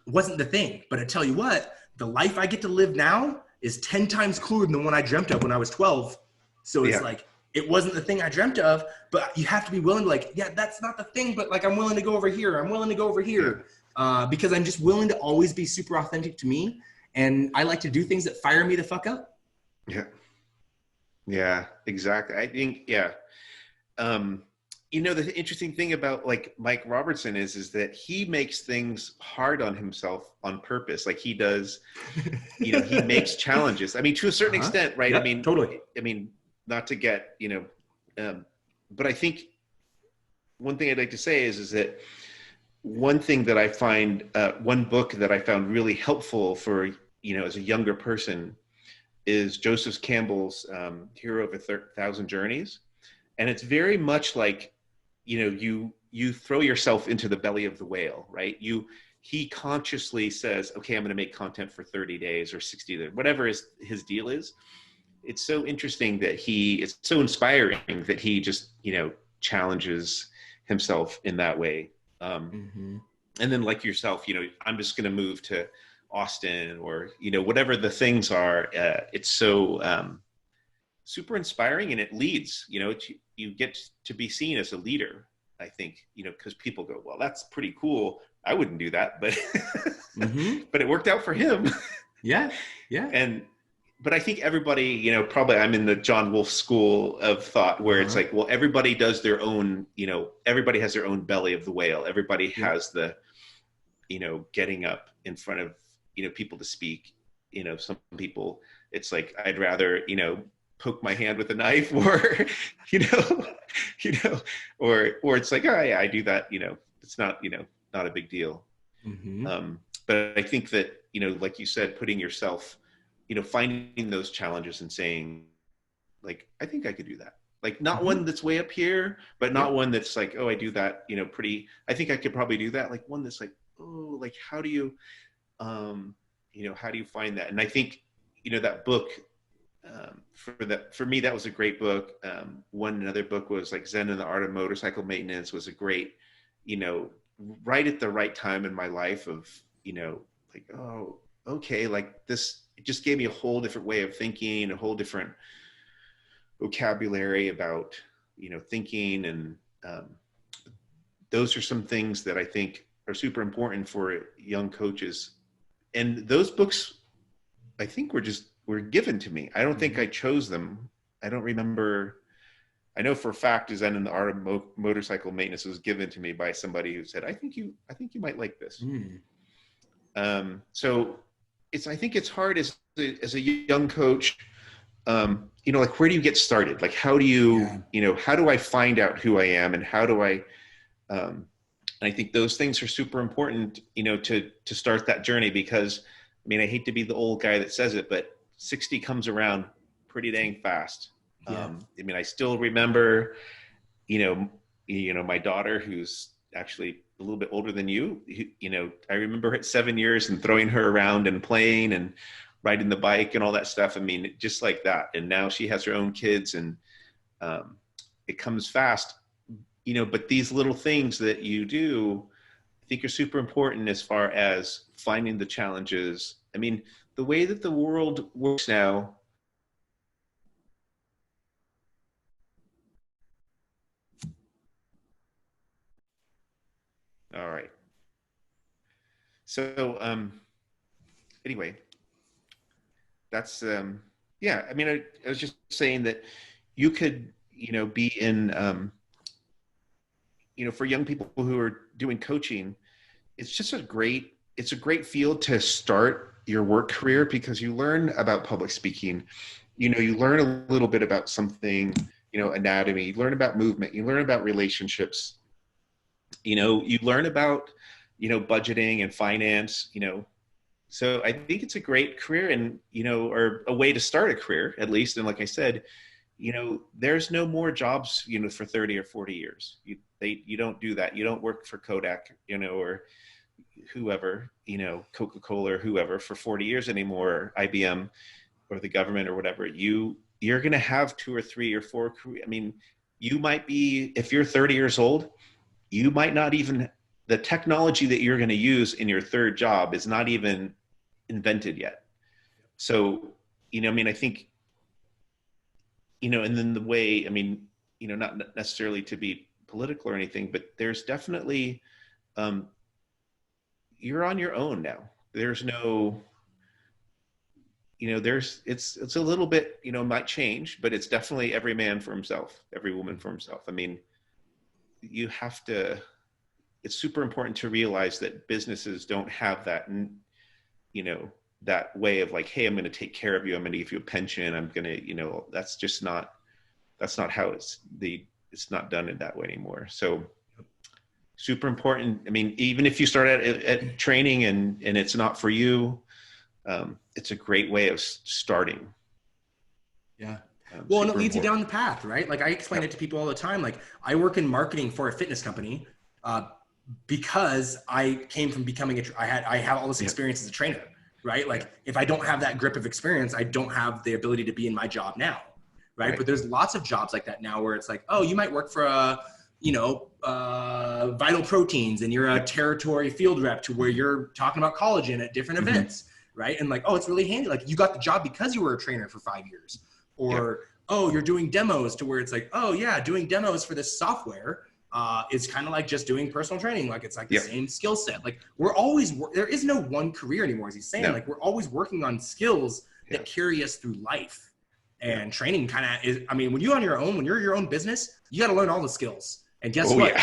wasn't the thing. But I tell you what, the life I get to live now is 10 times cooler than the one I dreamt of when I was 12. So it's like, it wasn't the thing I dreamt of, but you have to be willing to like, yeah, that's not the thing, but like, I'm willing to go over here. I'm willing to go over here because I'm just willing to always be super authentic to me. And I like to do things that fire me the fuck up. Yeah. Yeah, exactly. I think, you know, the interesting thing about like Mike Robertson is that he makes things hard on himself on purpose. Like he does, you know, he makes challenges. I mean, to a certain extent, right? Yep, I mean, totally. I mean, not to get, you know, but I think one thing I'd like to say is that one thing that I find, one book that I found really helpful for, you know, as a younger person is Joseph Campbell's Hero of 1,000 Journeys. And it's very much like, you know, you throw yourself into the belly of the whale, right? He consciously says, okay, I'm going to make content for 30 days or 60 days, whatever his deal is. It's so interesting that it's so inspiring that he just, you know, challenges himself in that way. And then like yourself, you know, I'm just going to move to Austin or, you know, whatever the things are. It's so super inspiring, and it leads, you know, you get to be seen as a leader, I think, you know, because people go, well, that's pretty cool. I wouldn't do that, but but it worked out for him. Yeah. But I think everybody, you know, probably I'm in the John Wolfe school of thought where it's like, well, everybody does their own, you know, everybody has their own belly of the whale. Everybody has the, you know, getting up in front of, you know, people to speak. You know, some people, it's like, I'd rather, you know, poke my hand with a knife or, you know, or it's like, oh yeah, I do that, you know, it's not, you know, not a big deal. But I think that, you know, like you said, putting yourself, you know, finding those challenges and saying like, I think I could do that. Like not one that's way up here, but not one that's like, oh, I do that, you know, I think I could probably do that. Like one that's like, oh, like, how do you, you know, how do you find that? And I think, you know, that book, for me, that was a great book. Another book was like Zen and the Art of Motorcycle Maintenance was a great, you know, right at the right time in my life of, you know, like, oh, okay, like this, it just gave me a whole different way of thinking, a whole different vocabulary about, you know, thinking. And those are some things that I think are super important for young coaches. And those books, I think were given to me. I don't think I chose them. I don't remember. I know for a fact Zen and the Art of Motorcycle Maintenance was given to me by somebody who said, I think you might like this. So I think it's hard as a young coach, you know, like, where do you get started? Like, how do you, you know, how do I find out who I am, and how do I, I think those things are super important, you know, to start that journey, because I mean, I hate to be the old guy that says it, but 60 comes around pretty dang fast. I mean, I still remember, you know, my daughter, who's actually a little bit older than you, you know, I remember her at 7 years and throwing her around and playing and riding the bike and all that stuff. I mean, just like that. And now she has her own kids, and it comes fast, you know, but these little things that you do, I think are super important as far as finding the challenges. I mean, the way that the world works now, all right. So anyway, that's yeah. I mean, I was just saying that you could, you know, be in, you know, for young people who are doing coaching, it's just it's a great field to start your work career, because you learn about public speaking, you learn a little bit about something, anatomy, you learn about movement, you learn about relationships, you learn about, budgeting and finance, so I think it's a great career and, or a way to start a career at least. And like I said, there's no more jobs, for 30 or 40 years. You don't do that. You don't work for Kodak, or whoever, Coca-Cola or whoever for 40 years anymore, or IBM or the government or whatever. You're going to have 2 or 3 or 4 career. I mean, you might be, if you're 30 years old, you might not even, the technology that you're going to use in your third job is not even invented yet. So, I think, and then the way, not necessarily to be political or anything, but there's definitely, you're on your own now. There's no, it's a little bit, might change, but it's definitely every man for himself, every woman for himself. I mean, you have to, it's super important to realize that businesses don't have that, that way of like, hey, I'm going to take care of you. I'm going to give you a pension. I'm going to, that's not how it's not done in that way anymore. So super important. I mean, even if you start at training and it's not for you, it's a great way of starting. Yeah. Well, and it leads you down the path, right? Like I explain it to people all the time. Like I work in marketing for a fitness company, because I came from becoming I have all this experience as a trainer, right? Like if I don't have that grip of experience, I don't have the ability to be in my job now. Right. But there's lots of jobs like that now where it's like, oh, you might work for Vital Proteins and you're a territory field rep to where you're talking about collagen at different events. Right. And like, oh, it's really handy. Like you got the job because you were a trainer for 5 years, or, oh, you're doing demos to where it's like, oh yeah, doing demos for this software is kind of like just doing personal training. Like it's like the same skill set. Like we're always, there is no one career anymore, as he's saying. Like we're always working on skills that carry us through life. And training kind of is, I mean, when you're on your own, when you're your own business, you got to learn all the skills. And guess what?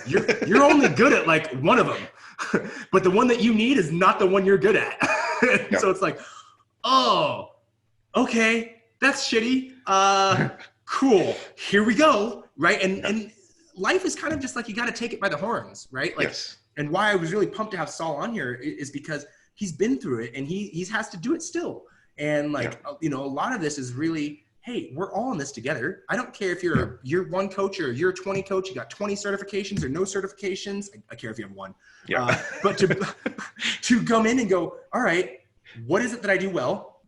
Yeah. You're only good at like one of them, but the one that you need is not the one you're good at. So it's like, oh, okay, that's shitty. Cool. Here we go. Right. And life is kind of just like, you got to take it by the horns, right? Like, and why I was really pumped to have Saul on here is because he's been through it and he has to do it still. And like, a lot of this is really, hey, we're all in this together. I don't care if you're a year 1 coach or a year 20 coach, you got 20 certifications or no certifications. I care if you have 1. But to come in and go, all right, what is it that I do well?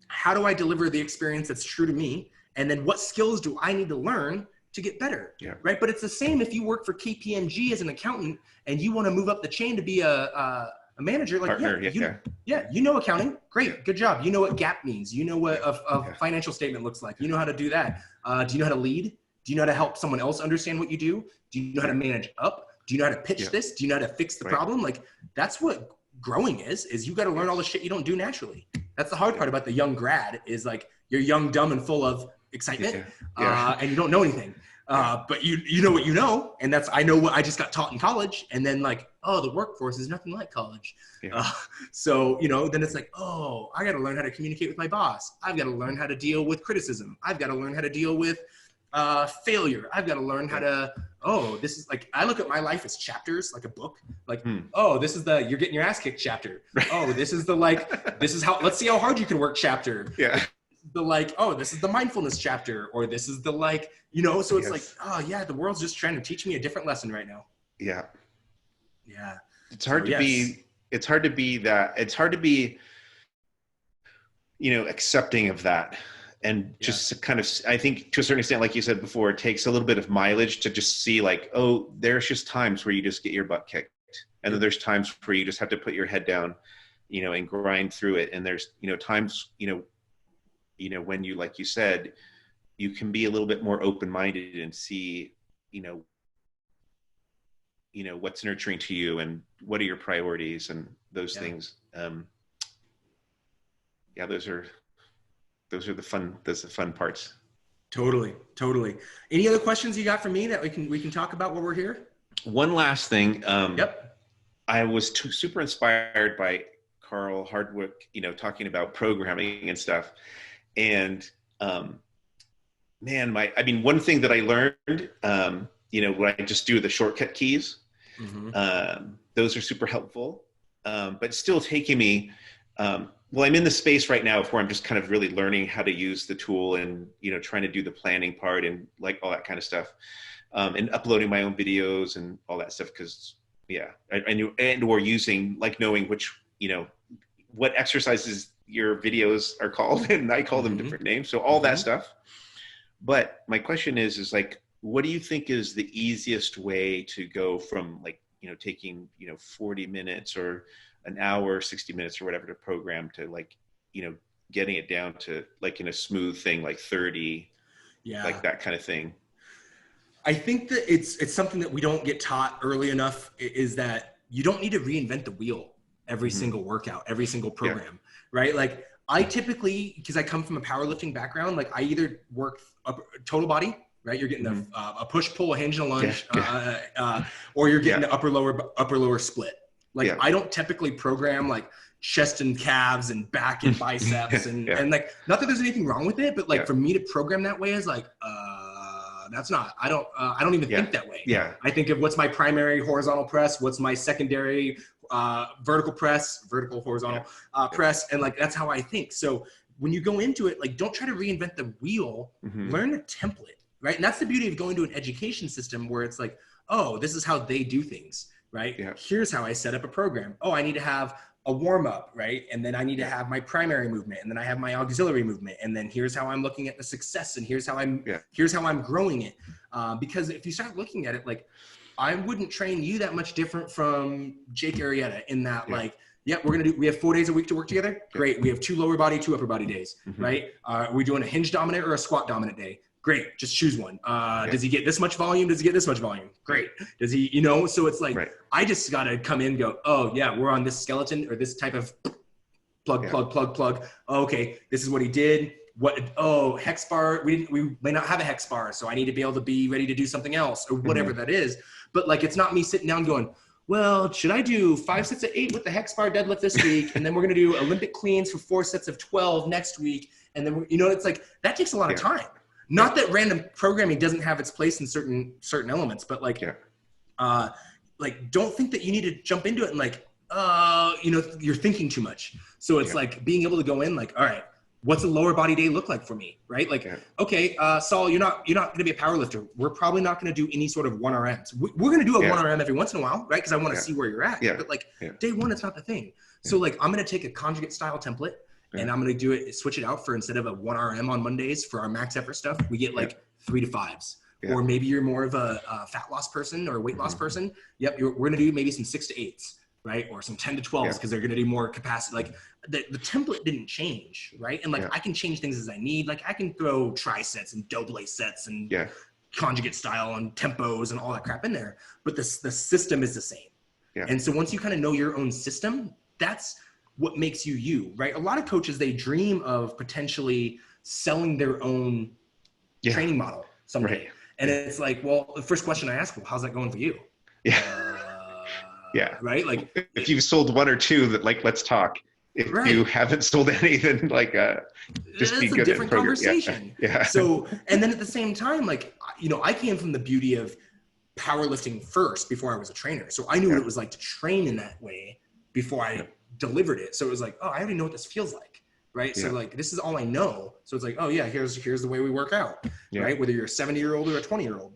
How do I deliver the experience that's true to me? And then what skills do I need to learn to get better? Right. But it's the same if you work for KPMG as an accountant and you want to move up the chain to be a manager, like, partner, you know accounting, great, good job. You know what GAAP means. You know what a financial statement looks like. You know how to do that. Do you know how to lead? Do you know how to help someone else understand what you do? Do you know how to manage up? Do you know how to pitch this? Do you know how to fix the problem? Like, that's what growing is you got to learn all the shit you don't do naturally. That's the hard part about the young grad is like, you're young, dumb, and full of excitement, and you don't know anything. But you know what you know, and that's, I know what I just got taught in college, and then like, oh, the workforce is nothing like college. So, then it's like, oh, I got to learn how to communicate with my boss. I've got to learn how to deal with criticism. I've got to learn how to deal with failure. I've got to learn how to, oh, this is like, I look at my life as chapters, like a book, like, oh, this is the, you're getting your ass kicked chapter. Oh, this is the, like, this is how, let's see how hard you can work chapter. The like, oh, this is the mindfulness chapter, or this is the like, so it's like, oh yeah, the world's just trying to teach me a different lesson right now. It's hard to be, it's hard to be, accepting of that. And just kind of, I think to a certain extent, like you said before, it takes a little bit of mileage to just see like, oh, there's just times where you just get your butt kicked. And then there's times where you just have to put your head down, and grind through it. And there's, times, when you, like you said, you can be a little bit more open-minded and see, what's nurturing to you and what are your priorities and those things. Those are the fun parts. Totally. Any other questions you got for me that we can talk about while we're here? One last thing. I was super inspired by Carl Hardwick, talking about programming and stuff. And man, one thing that I learned, when I just do the shortcut keys, those are super helpful. But still taking me, well, I'm in the space right now where I'm just kind of really learning how to use the tool and, trying to do the planning part and like all that kind of stuff, and uploading my own videos and all that stuff. Cause I knew, or using, like, knowing which, what exercises your videos are called, and I call them different names. So all that stuff. But my question is like, what do you think is the easiest way to go from, like, taking, 40 minutes or an hour, 60 minutes or whatever to program to, like, getting it down to, like, in a smooth thing, like 30, like that kind of thing? I think that it's something that we don't get taught early enough, is that you don't need to reinvent the wheel every single workout, every single program, right? Like, I typically, because I come from a powerlifting background, like, I either work total body, right? You're getting a push, pull, a hinge, and a lunge, or you're getting an upper lower split. Like, I don't typically program like chest and calves and back and biceps and like, not that there's anything wrong with it, but like, for me to program that way is like, that's not, I don't even think that way. I think of what's my primary horizontal press, what's my secondary vertical, horizontal press. And like, that's how I think. So when you go into it, like, don't try to reinvent the wheel, learn a template, right? And that's the beauty of going to an education system where it's like, oh, this is how they do things, right? Here's how I set up a program. Oh, I need to have a warm up, right? And then I need to have my primary movement, and then I have my auxiliary movement. And then here's how I'm looking at the success, and here's how I'm growing it. Because if you start looking at it, like, I wouldn't train you that much different from Jake Arrieta in that, like, we have 4 days a week to work together. Great. We have 2 lower body, 2 upper body days, right? Are we doing a hinge dominant or a squat dominant day? Great. Just choose one. Does he get this much volume? Does he get this much volume? Great. Does he, so it's like, I just got to come in and go, oh yeah, we're on this skeleton or this type of plug. Oh, okay. This is what he did. Hex bar. We may not have a hex bar, so I need to be able to be ready to do something else or whatever that is. But like, it's not me sitting down going, well, should I do 5 sets of 8 with the hex bar deadlift this week? And then we're going to do Olympic cleans for 4 sets of 12 next week. And then, it's like, that takes a lot of time. Not that random programming doesn't have its place in certain elements, but like, don't think that you need to jump into it and like, you're thinking too much. So it's like being able to go in like, all right, what's a lower body day look like for me? Right? Like, okay, Saul, you're not going to be a power lifter. We're probably not going to do any sort of 1RMs. We're going to do a 1RM every once in a while, right? Because I want to see where you're at. But like day one, it's not the thing. So like, I'm going to take a conjugate style template. And I'm going to switch it out for, instead of a 1RM on Mondays for our max effort stuff, we get like 3 to 5s. Or maybe you're more of a fat loss person or a weight loss person. We're going to do maybe some 6 to 8s, right? Or some 10 to 12s because they're going to do more capacity. Like the template didn't change, right? And like, I can change things as I need. Like, I can throw tri-sets and double sets and conjugate style and tempos and all that crap in there. But the system is the same. And so once you kind of know your own system, that's what makes you, right? A lot of coaches, they dream of potentially selling their own training model someday. And it's like, well, the first question I ask, well, how's that going for you? Right? Like, if you've sold 1 or 2, that, like, let's talk. If you haven't sold any, then like, just be good. It's a different conversation. So, and then at the same time, like, I came from the beauty of powerlifting first before I was a trainer. So I knew what it was like to train in that way before I delivered it. So it was like, oh, I already know what this feels like, right? So like, this is all I know. So it's like, oh yeah, here's the way we work out, right? Whether you're a 70-year-old or a 20-year-old.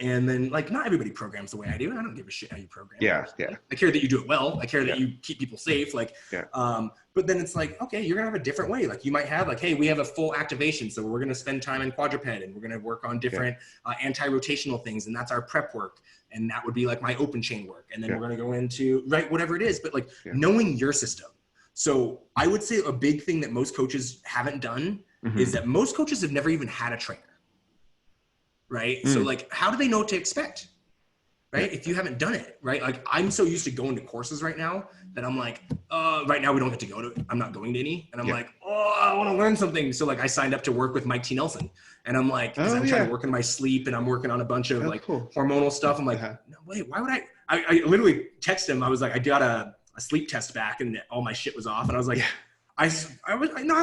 And then like, not everybody programs the way I do. I don't give a shit how you program. I care that you do it well. I care that you keep people safe. Like, but then it's like, okay, you're gonna have a different way. Like, you might have like, hey, we have a full activation, so we're gonna spend time in quadruped and we're gonna work on different anti-rotational things, and that's our prep work. And that would be like my open chain work. And then we're gonna go into whatever it is. But like, knowing your system. So I would say a big thing that most coaches haven't done is that most coaches have never even had a trainer. Right? So like, how do they know what to expect? Right? If you haven't done it, right? Like, I'm so used to going to courses right now that I'm like, right now we don't get to go to it. I'm not going to any. And I'm like, oh, I want to learn something. So like, I signed up to work with Mike T. Nelson. And I'm like, because I'm trying to work in my sleep and I'm working on a bunch of hormonal stuff. I'm like, no, wait, why would I literally text him. I was like, I got a sleep test back and all my shit was off. And I was like, I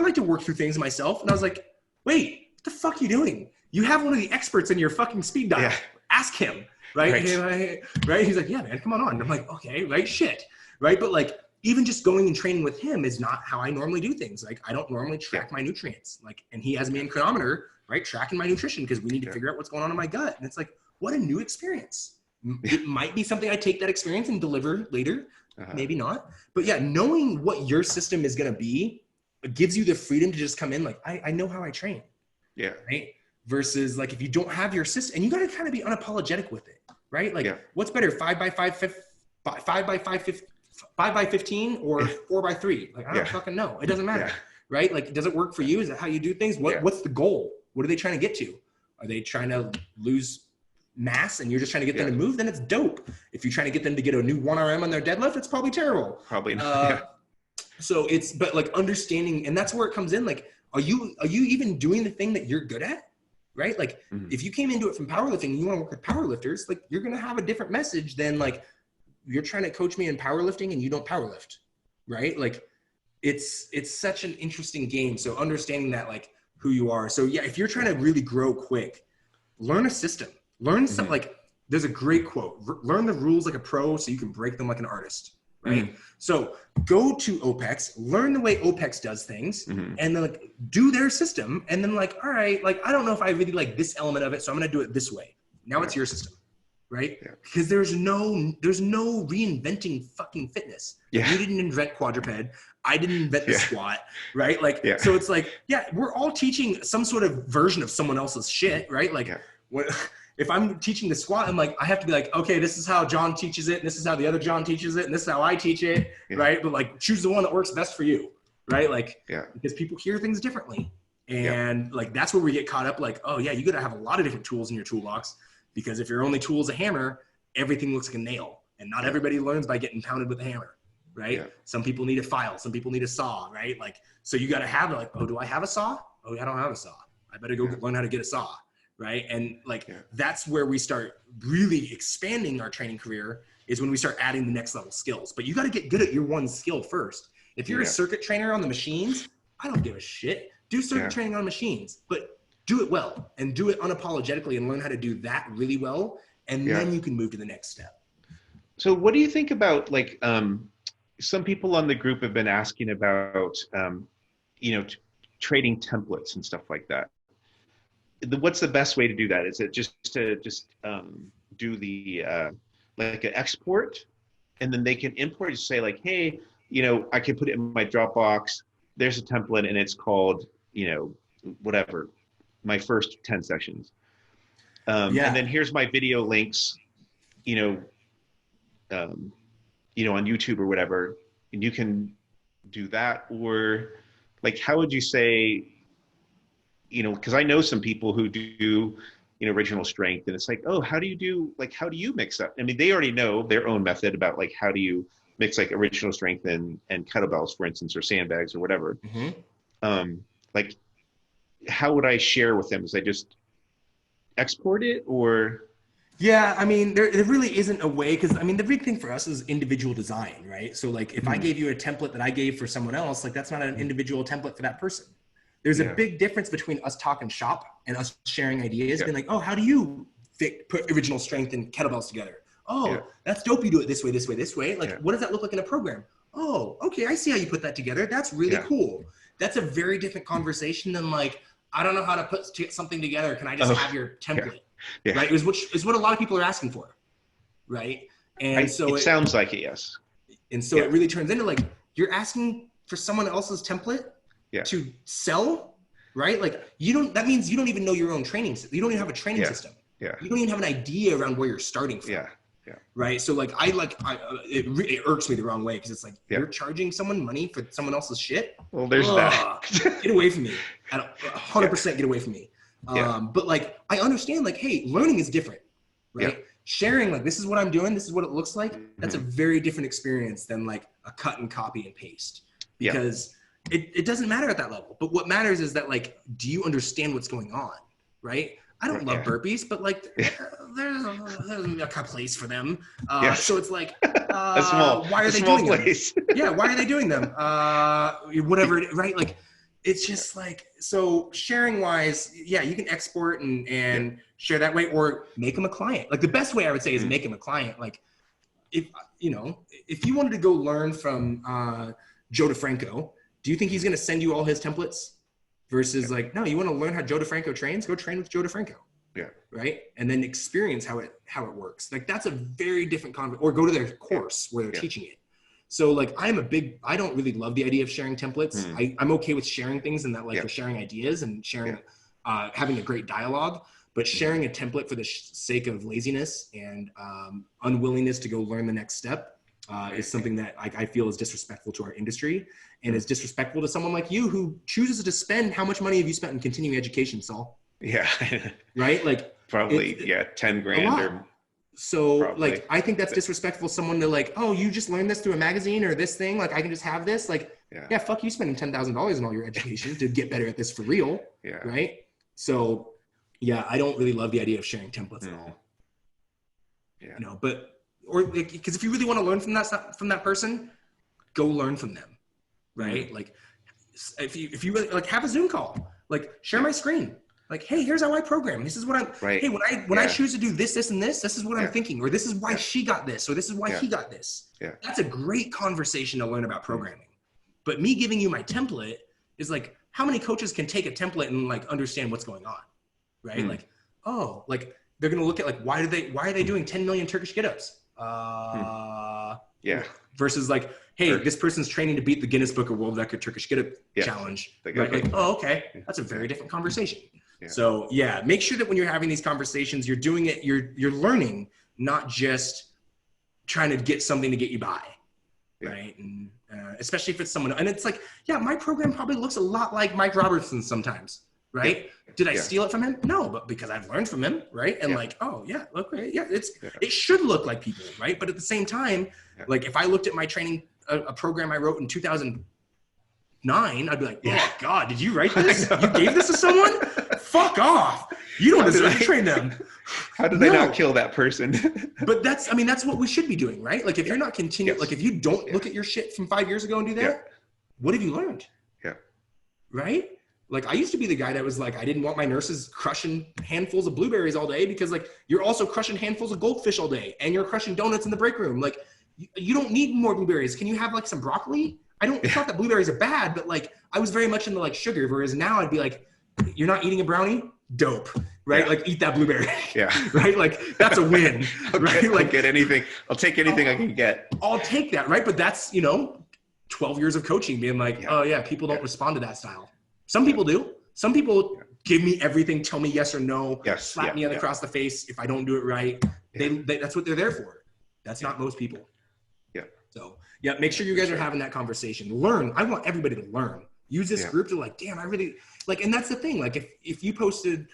like to work through things myself. And I was like, wait, what the fuck are you doing? You have one of the experts in your fucking speed dial. Yeah. Ask him, right? Right? He's like, yeah, man, come on. And I'm like, okay, right, shit, right? But like, even just going and training with him is not how I normally do things. Like, I don't normally track my nutrients. Like, and he has me in chronometer, right, tracking my nutrition because we need to figure out what's going on in my gut. And it's like, what a new experience. It might be something I take that experience and deliver later, maybe not. But yeah, knowing what your system is going to be, it gives you the freedom to just come in like, I know how I train. Yeah. Right. Versus like, if you don't have your system, and you got to kind of be unapologetic with it, right? Like, what's better, 5x15 or 4x3? Like, I don't fucking know. It doesn't matter, right? Like, does it work for you? Is that how you do things? What's the goal? What are they trying to get to? Are they trying to lose mass and you're just trying to get them to move? Then it's dope. If you're trying to get them to get a new 1RM on their deadlift, it's probably terrible. Probably not. So it's, but like understanding, and that's where it comes in. Like, are you even doing the thing that you're good at? Right? Like, if you came into it from powerlifting and you want to work with powerlifters, like, you're going to have a different message than like, you're trying to coach me in powerlifting and you don't powerlift, right? Like, it's such an interesting game. So understanding that, like, who you are. So yeah, if you're trying to really grow quick, learn a system, learn something. Like, there's a great quote, learn the rules like a pro so you can break them like an artist, right? So go to OPEX, learn the way OPEX does things, and then like do their system. And then like, all right, like, I don't know if I really like this element of it, so I'm going to do it this way. Now it's your system. Right? Because there's no reinventing fucking fitness. You didn't invent quadruped. I didn't invent the squat, right? Like, so it's like, we're all teaching some sort of version of someone else's shit, right? Like, if I'm teaching the squat, I'm like, I have to be like, okay, this is how John teaches it, and this is how the other John teaches it, and this is how I teach it, right? But like, choose the one that works best for you, right? Like, because people hear things differently. And like, that's where we get caught up, like, oh yeah, you got to have a lot of different tools in your toolbox. Because if your only tool is a hammer, everything looks like a nail. And not everybody learns by getting pounded with a hammer, right? Some people need a file. Some people need a saw, right? Like, so you got to have like, oh, do I have a saw? Oh, I don't have a saw. I better go learn how to get a saw, right? And like, that's where we start really expanding our training career, is when we start adding the next level skills. But you got to get good at your one skill first. If you're a circuit trainer on the machines, I don't give a shit. Do circuit training on machines, but do it well and do it unapologetically and learn how to do that really well. And then you can move to the next step. So what do you think about like, some people on the group have been asking about, trading templates and stuff like that. What's the best way to do that? Is it just to do the, like an export, and then they can import, say like, hey, I can put it in my Dropbox. There's a template and it's called, whatever, my first 10 sessions. And then here's my video links, on YouTube or whatever, and you can do that. Or like, how would you say, because I know some people who do, original strength, and it's like, oh, how do you mix up? I mean, they already know their own method about like, how do you mix like original strength and kettlebells, for instance, or sandbags or whatever. Like, how would I share with them? Is I just export it, or? Yeah, I mean, there really isn't a way, because I mean, the big thing for us is individual design, right? So like, if I gave you a template that I gave for someone else, like, that's not an individual template for that person. There's a big difference between us talking shop and us sharing ideas, being like, oh, how do you put original strength and kettlebells together? Oh, that's dope. You do it this way, this way, this way. Like, what does that look like in a program? Oh, okay, I see how you put that together. That's really cool. That's a very different conversation than like, I don't know how to put something together. Can I just have your template? Right? Which is what a lot of people are asking for, right? And so it sounds like it, yes. And so it really turns into like, you're asking for someone else's template to sell, right? Like, that means you don't even know your own training system. You don't even have a training system. You don't even have an idea around where you're starting from. Right. So like, it irks me the wrong way, because it's like, you're charging someone money for someone else's shit. Well, there's that. Get away from me. 100% get away from me. But like, I understand, like, hey, learning is different, right? Sharing, like, this is what I'm doing, this is what it looks like. That's a very different experience than like a cut and copy and paste, because it doesn't matter at that level. But what matters is that, like, do you understand what's going on, right? I don't love burpees, but like, there's a place for them. So it's like, why are they doing them? Why are they doing them? Whatever, right? Like, it's just like, so sharing wise, yeah, you can export and share that way, or make them a client. Like the best way I would say is make them a client. Like if, if you wanted to go learn from Joe DeFranco, do you think he's going to send you all his templates versus like, no, you want to learn how Joe DeFranco trains, go train with Joe DeFranco. Yeah. Right. And then experience how it works. Like that's a very different or go to their course where they're teaching it. So like, I don't really love the idea of sharing templates. I'm okay with sharing things and that like we're sharing ideas and sharing, having a great dialogue, but sharing a template for the sake of laziness and unwillingness to go learn the next step is something that I feel is disrespectful to our industry and is disrespectful to someone like you who chooses to spend. How much money have you spent in continuing education, Saul? Yeah. Right. Like probably 10 grand or so probably. Like, I think that's disrespectful to someone to like, oh, you just learned this through a magazine or this thing. Like I can just have this. Like, yeah, fuck you spending $10,000 on all your education to get better at this for real. Yeah. Right. So yeah, I don't really love the idea of sharing templates at all. Yeah. But, or because if you really want to learn from that person, go learn from them. Right. Like if you really like have a Zoom call, like share my screen. Like, hey, here's how I program. This is what I'm, hey, when I choose to do this, and this is what I'm thinking, or this is why she got this, or this is why he got this. Yeah. That's a great conversation to learn about programming. But me giving you my template is like, how many coaches can take a template and like understand what's going on? Right? Like, oh, like they're going to look at like, why are they doing 10 million Turkish get-ups? Versus like, hey, this person's training to beat the Guinness Book of World Record Turkish get-up challenge. Right? Like, oh, okay. That's a very different conversation. Yeah. So yeah, make sure that when you're having these conversations, you're doing it, you're learning, not just trying to get something to get you by. Right. And especially if it's someone, and it's like, yeah, my program probably looks a lot like Mike Robertson's sometimes. Right. Yeah. Did I steal it from him? No, but because I've learned from him. Right. And like, oh yeah, look, yeah, it should look like people. Right. But at the same time, like if I looked at my training, a program I wrote in 2009, I'd be like, oh God, did you write this? You gave this to someone? Fuck off. You don't deserve to train them. How did they not kill that person? But that's what we should be doing, right? Like if you're not continuing, like if you don't look at your shit from 5 years ago and do that, what have you learned? Yeah. Right? Like I used to be the guy that was like, I didn't want my nurses crushing handfuls of blueberries all day because like you're also crushing handfuls of goldfish all day and you're crushing donuts in the break room. Like you don't need more blueberries. Can you have like some broccoli? It's not that blueberries are bad, but like I was very much into like sugar, whereas now I'd be like, you're not eating a brownie? Dope. Right? Like eat that blueberry. Yeah. Right? Like that's a win. Right? Like get anything. I'll take anything I can get. I'll take that. Right. But that's, 12 years of coaching being like, oh yeah, people don't respond to that style. Some people do. Some people give me everything, tell me yes or no, slap me across the face if I don't do it right. They that's what they're there for. That's not most people. Yeah. So yeah, make sure you guys are having that conversation. Learn. I want everybody to learn. Use this group to like, damn, I really like, and that's the thing. Like if you posted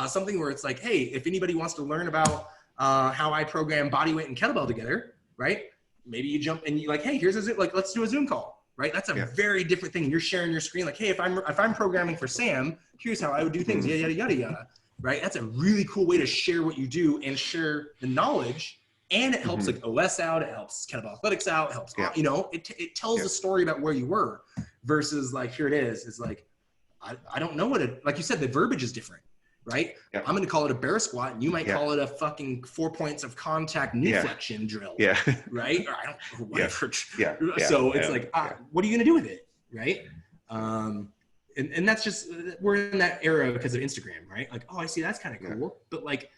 something where it's like, hey, if anybody wants to learn about how I program bodyweight and kettlebell together, right? Maybe you jump and you like, hey, here's a Zoom, like, let's do a Zoom call, right? That's a very different thing. You're sharing your screen. Like, hey, if I'm programming for Sam, here's how I would do things, yada, yada, yada, right? That's a really cool way to share what you do and share the knowledge. And it helps like OS out. It helps kettlebell athletics out. It helps, it tells a story about where you were versus like, here it is. It's like, I don't know like you said, the verbiage is different, right? Yeah. I'm going to call it a bear squat and you might call it a fucking 4 points of contact knee flexion drill. Yeah. Right. Or I don't, whatever. Yeah. So it's like, what are you going to do with it? Right. And that's just, we're in that era because of Instagram, right? Like, oh, I see. That's kind of cool. But like,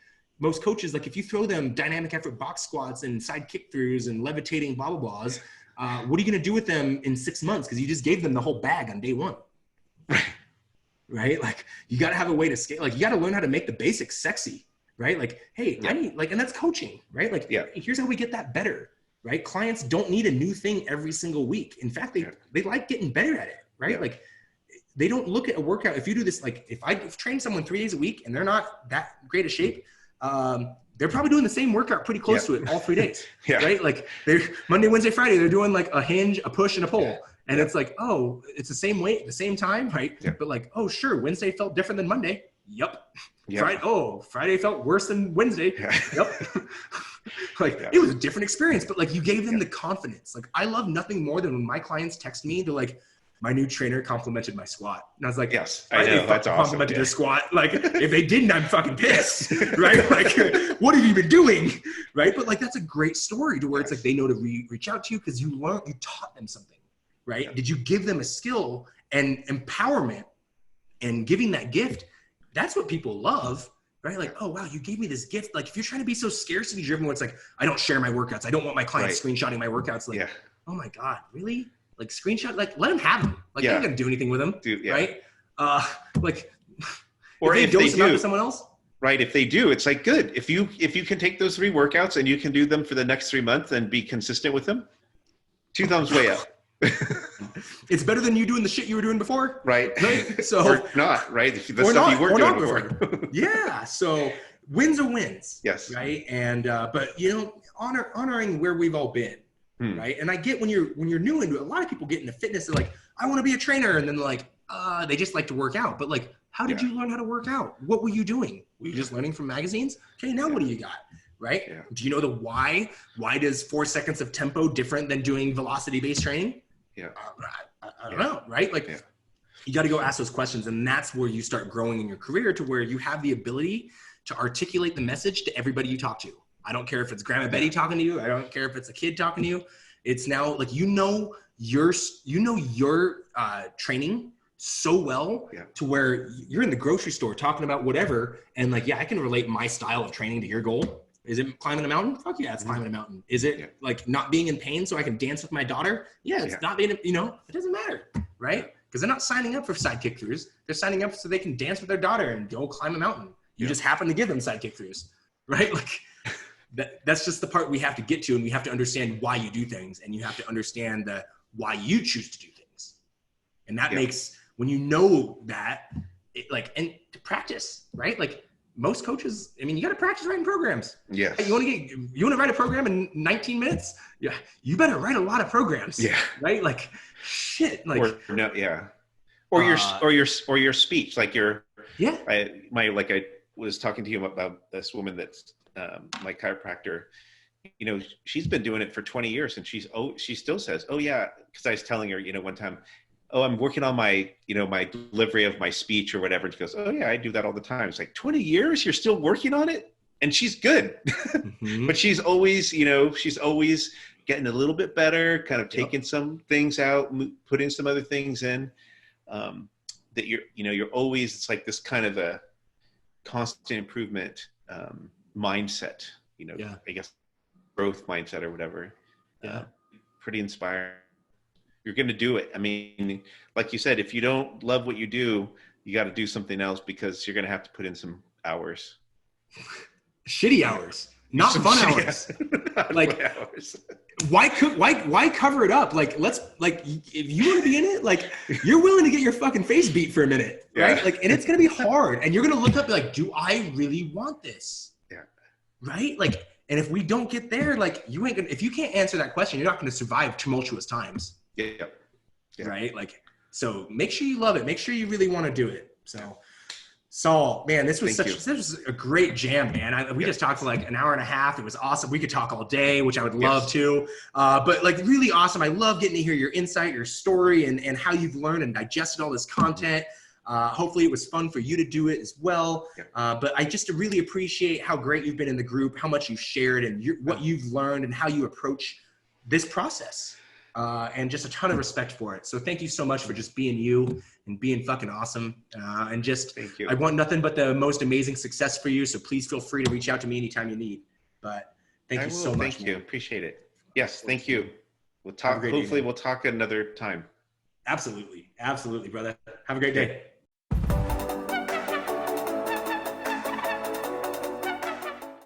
most coaches, like if you throw them dynamic effort box squats and side kick throughs and levitating blah, blah, blahs, what are you going to do with them in 6 months? Because you just gave them the whole bag on day one. Right? Like you got to have a way to scale. Like you got to learn how to make the basics sexy, right? Like, hey, I need like, and that's coaching, right? Like, hey, here's how we get that better, right? Clients don't need a new thing every single week. In fact, they like getting better at it, right? Yeah. Like they don't look at a workout. If you do this, like if I train someone 3 days a week and they're not that great a shape, they're probably doing the same workout pretty close to it all 3 days, right? Like they're Monday, Wednesday, Friday, they're doing like a hinge, a push, and a pull. And it's like, oh, it's the same weight, the same time, right? Yeah. But like, oh, sure, Wednesday felt different than Monday. Yep. Friday felt worse than Wednesday. Yeah. Yep. It was a different experience, but like you gave them the confidence. Like I love nothing more than when my clients text me to like, my new trainer complimented my squat. And I was like, yes, I know. That's awesome. Complimented your squat. Like, if they didn't, I'm fucking pissed, right? Like, what have you been doing, right? But like, that's a great story to where it's like they know to reach out to you because you taught them something, right? Yeah. Did you give them a skill and empowerment and giving that gift? That's what people love, right? Like, oh, wow, you gave me this gift. Like, if you're trying to be so scarcity driven where it's like, I don't share my workouts. I don't want my clients screenshotting my workouts. Like, oh my God, really? Like screenshot, like let them have them. Like they're not gonna do anything with them, right? Like, or if they do to someone else, right? If they do, it's like good. If you can take those 3 workouts and you can do them for the next 3 months and be consistent with them, 2 thumbs way up. It's better than you doing the shit you were doing before, right? So or not, right? If the stuff you weren't doing before. Yeah. So wins are wins. Yes. Right. And but you know, honoring where we've all been. Right. And I get when you're new into it, a lot of people get into fitness. They're like, I want to be a trainer. And then like, they just like to work out. But like, how did you learn how to work out? What were you doing? Were you just learning from magazines? Okay. Now what do you got? Right. Yeah. Do you know the why? Why does 4 seconds of tempo different than doing velocity based training? Yeah. I don't know. Right. Like you got to go ask those questions. And that's where you start growing in your career to where you have the ability to articulate the message to everybody you talk to. I don't care if it's Grandma Betty talking to you. I don't care if it's a kid talking to you. It's now like, your training so well to where you're in the grocery store talking about whatever. And like, I can relate my style of training to your goal. Is it climbing a mountain? Fuck yeah, it's climbing a mountain. Is it like not being in pain so I can dance with my daughter? Yeah, it's not being, it doesn't matter, right? Because they're not signing up for sidekick throughs. They're signing up so they can dance with their daughter and go climb a mountain. You just happen to give them sidekick throughs, right? Like, that's just the part we have to get to, and we have to understand why you do things, and you have to understand why you choose to do things. And that makes, when you know that, and to practice, right? Like most coaches, I mean, you got to practice writing programs. Yeah. You want to write a program in 19 minutes? Yeah. You better write a lot of programs. Yeah. Right? Like shit. Like or your speech, like I was talking to you about this woman that's my chiropractor, she's been doing it for 20 years and she still says, oh yeah. Cause I was telling her, one time, oh, I'm working on my, my delivery of my speech or whatever. And she goes, oh yeah, I do that all the time. It's like 20 years, you're still working on it? And she's good, but she's always, she's always getting a little bit better, kind of taking some things out, putting some other things in, that you're always, it's like this kind of a constant improvement, mindset, I guess growth mindset or whatever. Pretty inspiring. You're going to do it. I mean, like you said, if you don't love what you do, you got to do something else because you're going to have to put in some hours. Shitty hours, not fun hours. Like, why cover it up? Like, if you want to be in it, like, you're willing to get your fucking face beat for a minute, right? Like, and it's going to be hard, and you're going to look up and be like, do I really want this? Right? Like, and if we don't get there, like, if you can't answer that question, you're not going to survive tumultuous times. Right? Like, so make sure you love it. Make sure you really want to do it. So, Saul, man, this was a great jam, man. We just talked for like an hour and a half. It was awesome. We could talk all day, which I would love to. But like, really awesome. I love getting to hear your insight, your story, and how you've learned and digested all this content. Hopefully it was fun for you to do it as well. But I just really appreciate how great you've been in the group, how much you've shared, and what you've learned and how you approach this process. And just a ton of respect for it. So thank you so much for just being you and being fucking awesome. And just, thank you. I want nothing but the most amazing success for you. So please feel free to reach out to me anytime you need. But thank you so much. Thank you. Appreciate it. Yes. Thank you. We'll talk. Hopefully we'll talk another time. Absolutely. Absolutely, brother. Have a great day.